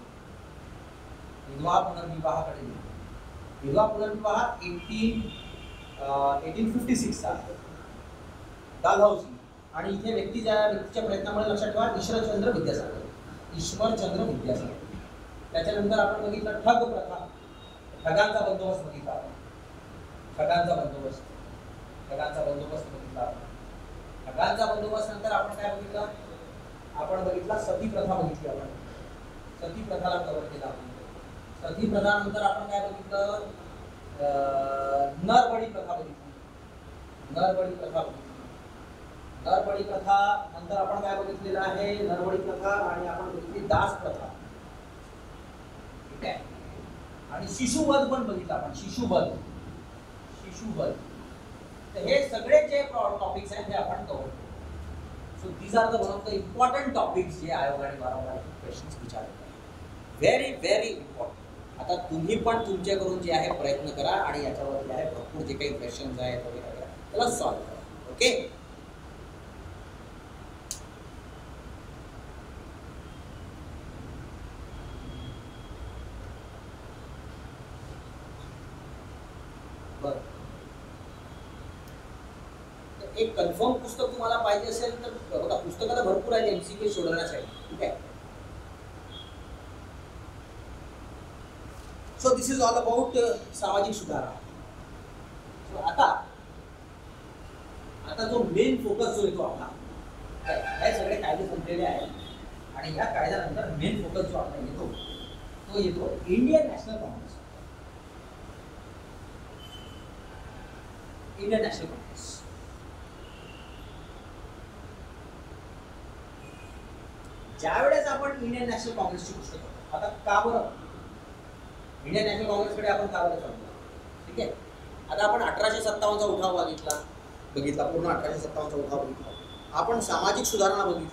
S1: विधवा पुनर्विवाह 1856 चा आहे, डालहौसी. आणि इथे व्यक्तीच्या प्रयत्नामुळे लक्षात ठेवा ईश्वरचंद्र विद्यासागर. त्याच्यानंतर आपण बघितलं ठग प्रथा, ठगांचा बंदोबस्त बघितला आपण. ठगांचा बंदोबस्त नंतर आपण काय बघितलं, आपण बघितला सती प्रथा बघितली. आपण सती प्रथाला कव्हर केला आपण. सती प्रथा नंतर आपण काय बघितलं, नरबळी प्रथा बघितली. नरबळी प्रथा नंतर आपण काय बघितलेलं आहे, नरबळी प्रथा. आणि आपण बघितली दास प्रथा, ठीक आहे. आणि शिशुवध पण बघितलं आपण, शिशुवध. तर हे सगळे जे टॉपिक्स आहेत ते आपण कव्हर केले. So these are the one of the important topics जे आयोगाने वारंवार क्वेश्चन्स विचारले. Very very important. आता तुम्ही पण तुमच्याकडून जे आहे प्रयत्न करा आणि याच्यावर जे आहे भरपूर जे काही क्वेश्चन्स आहेत वगैरे त्याला सॉल्व्ह करा. ओके. एक कन्फर्म पुस्तक तुम्हाला पाहिजे असेल तर बघा, पुस्तकाला भरपूर आहे एमसीक्यू सोडवण्यासाठी. ठीक आहे. So this is all about सामाजिक सुधारणा. सो आता जो मेन फोकस जो येतो आपला, हे सगळे कायदे संपलेले आहेत आणि या कायद्यानंतर मेन फोकस जो आपला येतो तो येतो Indian national Congress. Indian national Congress ज्यावेळेस आपण इंडियन नॅशनल काँग्रेसची गोष्ट करतो, आता का बरं इंडियन नॅशनल काँग्रेसकडे आपण का बरं चालतो? ठीक आहे. आता आपण 1857चा उठाव बघितला पूर्ण 1857चा उठाव बघितला, आपण सामाजिक सुधारणा बघितली.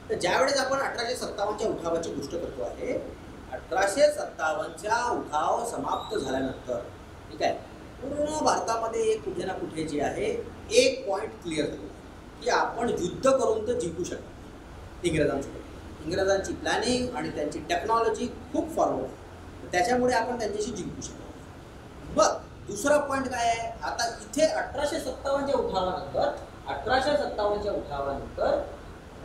S1: तर ज्यावेळेस आपण 1857च्या उठावाची गोष्ट करतो आहे, 1857चा उठाव समाप्त झाल्यानंतर ठीक आहे पूर्ण भारतामध्ये कुठे ना कुठे जे आहे एक पॉईंट क्लिअर झालं की आपण युद्ध करून तर जिंकू शकतो इंग्रजांसोबत. इंग्रजांची प्लॅनिंग आणि त्यांची टेक्नॉलॉजी खूप फॉरवर्ड आहे, त्याच्यामुळे आपण त्यांच्याशी जिंकू शकतो. मग दुसरा पॉईंट काय आहे, आता इथे 1857च्या उठावानंतर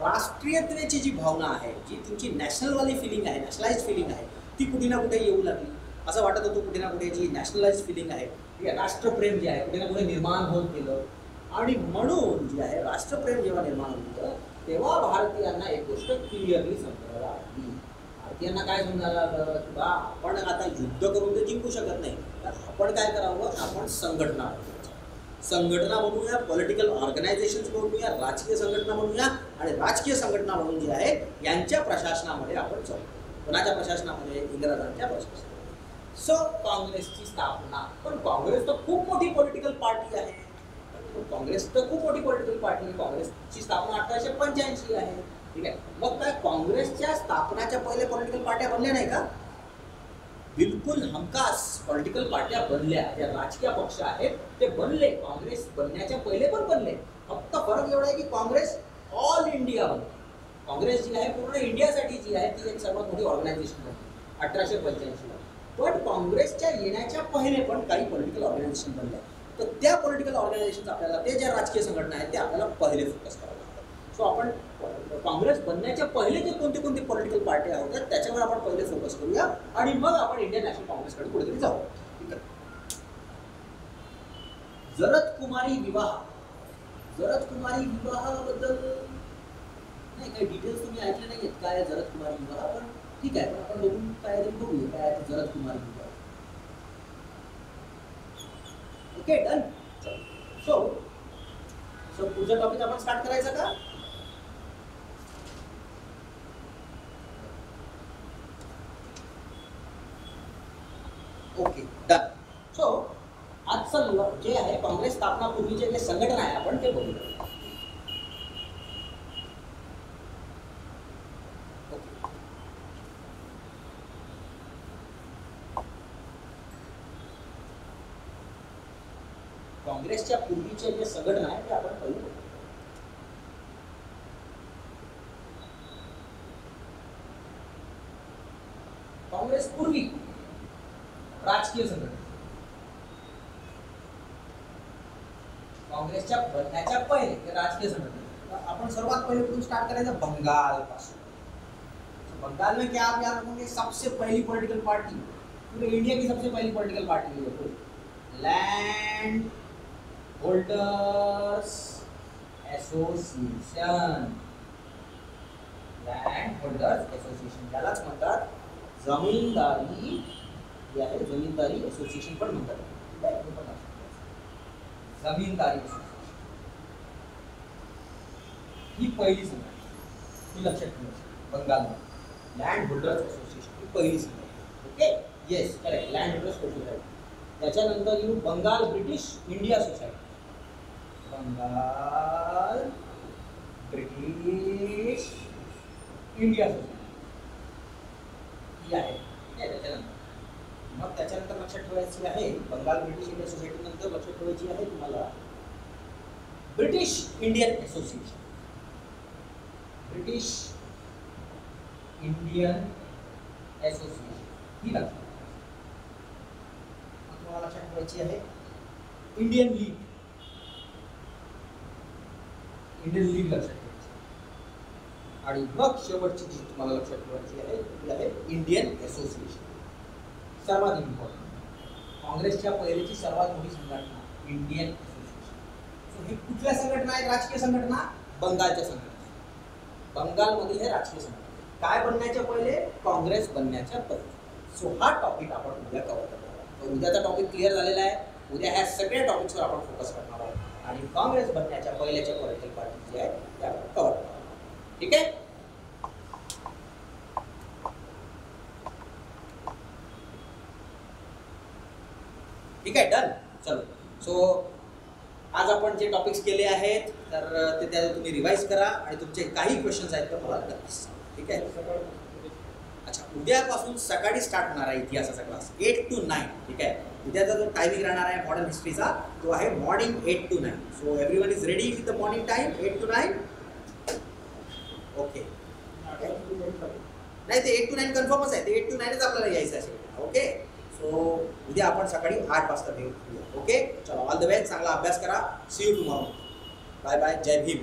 S1: राष्ट्रीयतेची जी भावना आहे, जी तुमची नॅशनलवाली फिलिंग आहे, नॅशनलाइज फिलिंग आहे, ती कुठे ना कुठे येऊ लागली. असं वाटत होतं कुठे ना कुठे जी नॅशनलाइज फिलिंग आहे, राष्ट्रप्रेम जे आहे कुठे ना कुठे निर्माण होत गेलं. आणि म्हणून जे आहे राष्ट्रप्रेम जेव्हा निर्माण होतं तेव्हा भारतीयांना एक गोष्ट क्लिअरली समजायला लागली. भारतीयांना काय समजायला लागलं की बा आपण आता युद्ध करून तर जिंकू शकत नाही, तर आपण काय करावं, आपण संघटना बनवूया, पॉलिटिकल ऑर्गनायझेशन्स बनवूया, राजकीय संघटना बनवूया आणि राजकीय संघटना म्हणून जे आहे यांच्या प्रशासनामध्ये आपण जाऊ. कोणाच्या प्रशासनामध्ये? इंग्रजांच्या प्रशासनामध्ये. सो काँग्रेसची स्थापना. पण काँग्रेस तर खूप मोठी पॉलिटिकल पार्टी आहे. काँग्रेसची स्थापना 1885 आहे. ठीक आहे. मग काय काँग्रेसच्या स्थापनाच्या पहिले पॉलिटिकल पार्ट्या बनल्या नाही का? बिलकुल हमखास पॉलिटिकल पार्ट्या बनल्या. ज्या राजकीय पक्ष आहेत ते बनले, काँग्रेस बनण्याच्या पहिले पण बनले. फक्त फरक एवढा आहे की काँग्रेस ऑल इंडिया बनली. काँग्रेस जी आहे पूर्ण इंडियासाठी जी आहे ती एक सर्वात मोठी ऑर्गनायझेशन बनली 1885ला. पण काँग्रेसच्या येण्याच्या पहिले पण काही पॉलिटिकल ऑर्गनायझेशन बनल्या. तर त्या पॉलिटिकल ऑर्गनायझेशन आपल्याला, ते ज्या राजकीय संघटना आहेत ते आपल्याला पहिले फोकस करावं लागतं. सो आपण काँग्रेस बनण्याच्या पहिले जे कोणते कोणते पॉलिटिकल पार्ट्या होत्या त्याच्यावर आपण पहिले फोकस करूया आणि मग आपण इंडियन नॅशनल काँग्रेसकडे कुठेतरी जाऊ. जरद कुमारी विवाहाबद्दल नाही काही डिटेल्स तुम्ही ऐकले नाही आहेत काय जरद कुमारी विवाह, पण ठीक आहे आपण बघून काय बघूया काय जरद कुमारी विवाह. Okay done. सो पुढचा टॉपिक आपण स्टार्ट करायचा का? Okay done. सो आजचं जे आहे काँग्रेस स्थापनापूर्वीचे जे संघटना आहे आपण ते बघूया. काँग्रेसच्या पूर्वीचे जे संघटना आहे ते आपण पहिले बघू. काँग्रेस पूर्वी राजकीय संघटना, काँग्रेसच्या बनण्याच्या पहिले राजकीय संघटना. आपण सर्वात पहिले कुठून स्टार्ट करायचं? बंगाल पासून. बंगाल में क्या आप याद रखोगे? सबसे पहली पॉलिटिकल पार्टी, पूरे इंडिया की सबसे पहली पॉलिटिकल पार्टी है land holders association. Land holders association यालाच म्हणतात जमीनदारी, हे आहे जमीनदारी एसोसिएशन पण म्हणतात. जमीनदारी एसोसिएशन ही पहिली संघटना, ही लक्षात ठेवायची. बंगालमध्ये लँड होल्डर्स एसोसिएशन ही पहिली संघटना. Okay, yes correct, land interest society. त्याच्यानंतर येऊ Bengal British India society. Bengal British India society ही आहे. त्याच्यानंतर मग त्याच्यानंतर लक्षात ठेवायची आहे बंगाल ब्रिटिश इंडिया सोसायटी नंतर लक्षात ठेवायची आहे तुम्हाला British Indian association. British Indian association ही लक्षात तुम्हाला लक्षात ठेवायची आहे. इंडियन लीग, इंडियन लीग लक्षात ठेवायची. आणि मग शेवटची जी तुम्हाला लक्षात ठेवायची आहे ती आहे इंडियन असोसिएशन. सर्वात इम्पॉर्टंट काँग्रेसच्या पहिलीची सर्वात मोठी संघटना इंडियन असोसिएशन. सो हे कुठल्या संघटना आहेत? राजकीय संघटना, बंगालच्या संघटना. बंगालमधील हे राजकीय संघटना काय बनण्याच्या पहिले, काँग्रेस बनण्याच्या पहिले. सो हा टॉपिक आपण उद्या कव्हर करणार आहोत. तर उद्याचा टॉपिक क्लिअर झालेला आहे. उद्या ह्या सगळ्या टॉपिक्सवर आपण फोकस करणार आहोत आणि काँग्रेस बनण्याच्या पहिल्याच्या पॉलिटिकल पार्टी जी आहे त्या आपण कव्हर करणार आहोत. ठीक आहे. ठीक आहे, डन. चलो, सो आज आपण जे टॉपिक्स केले आहेत तर ते त्या तुम्ही रिवाइज करा आणि तुमचे काही क्वेश्चन्स आहेत तर मला नक्कीच सांगा. ठीक आहे. अच्छा, उद्यापासून सकाळी स्टार्ट होणार आहे इतिहासाचा क्लास 8 to 9. ठीक आहे. उद्याचा जो टायमिंग राहणार आहे मॉडर्न हिस्ट्रीचा तो आहे morning 8 to 9. So everyone is ready with the morning time 8 to 9. Okay. नाही, ते 8 to 9 कन्फर्मच आहे. ते 8 to 9च आपल्याला यायचं आहे. ओके. सो उद्या आपण सकाळी 8 वाजता भेटूया. ओके. चलो, ऑल द बेस्ट. चांगला अभ्यास करा. See you tomorrow. Bye bye. जय भीम.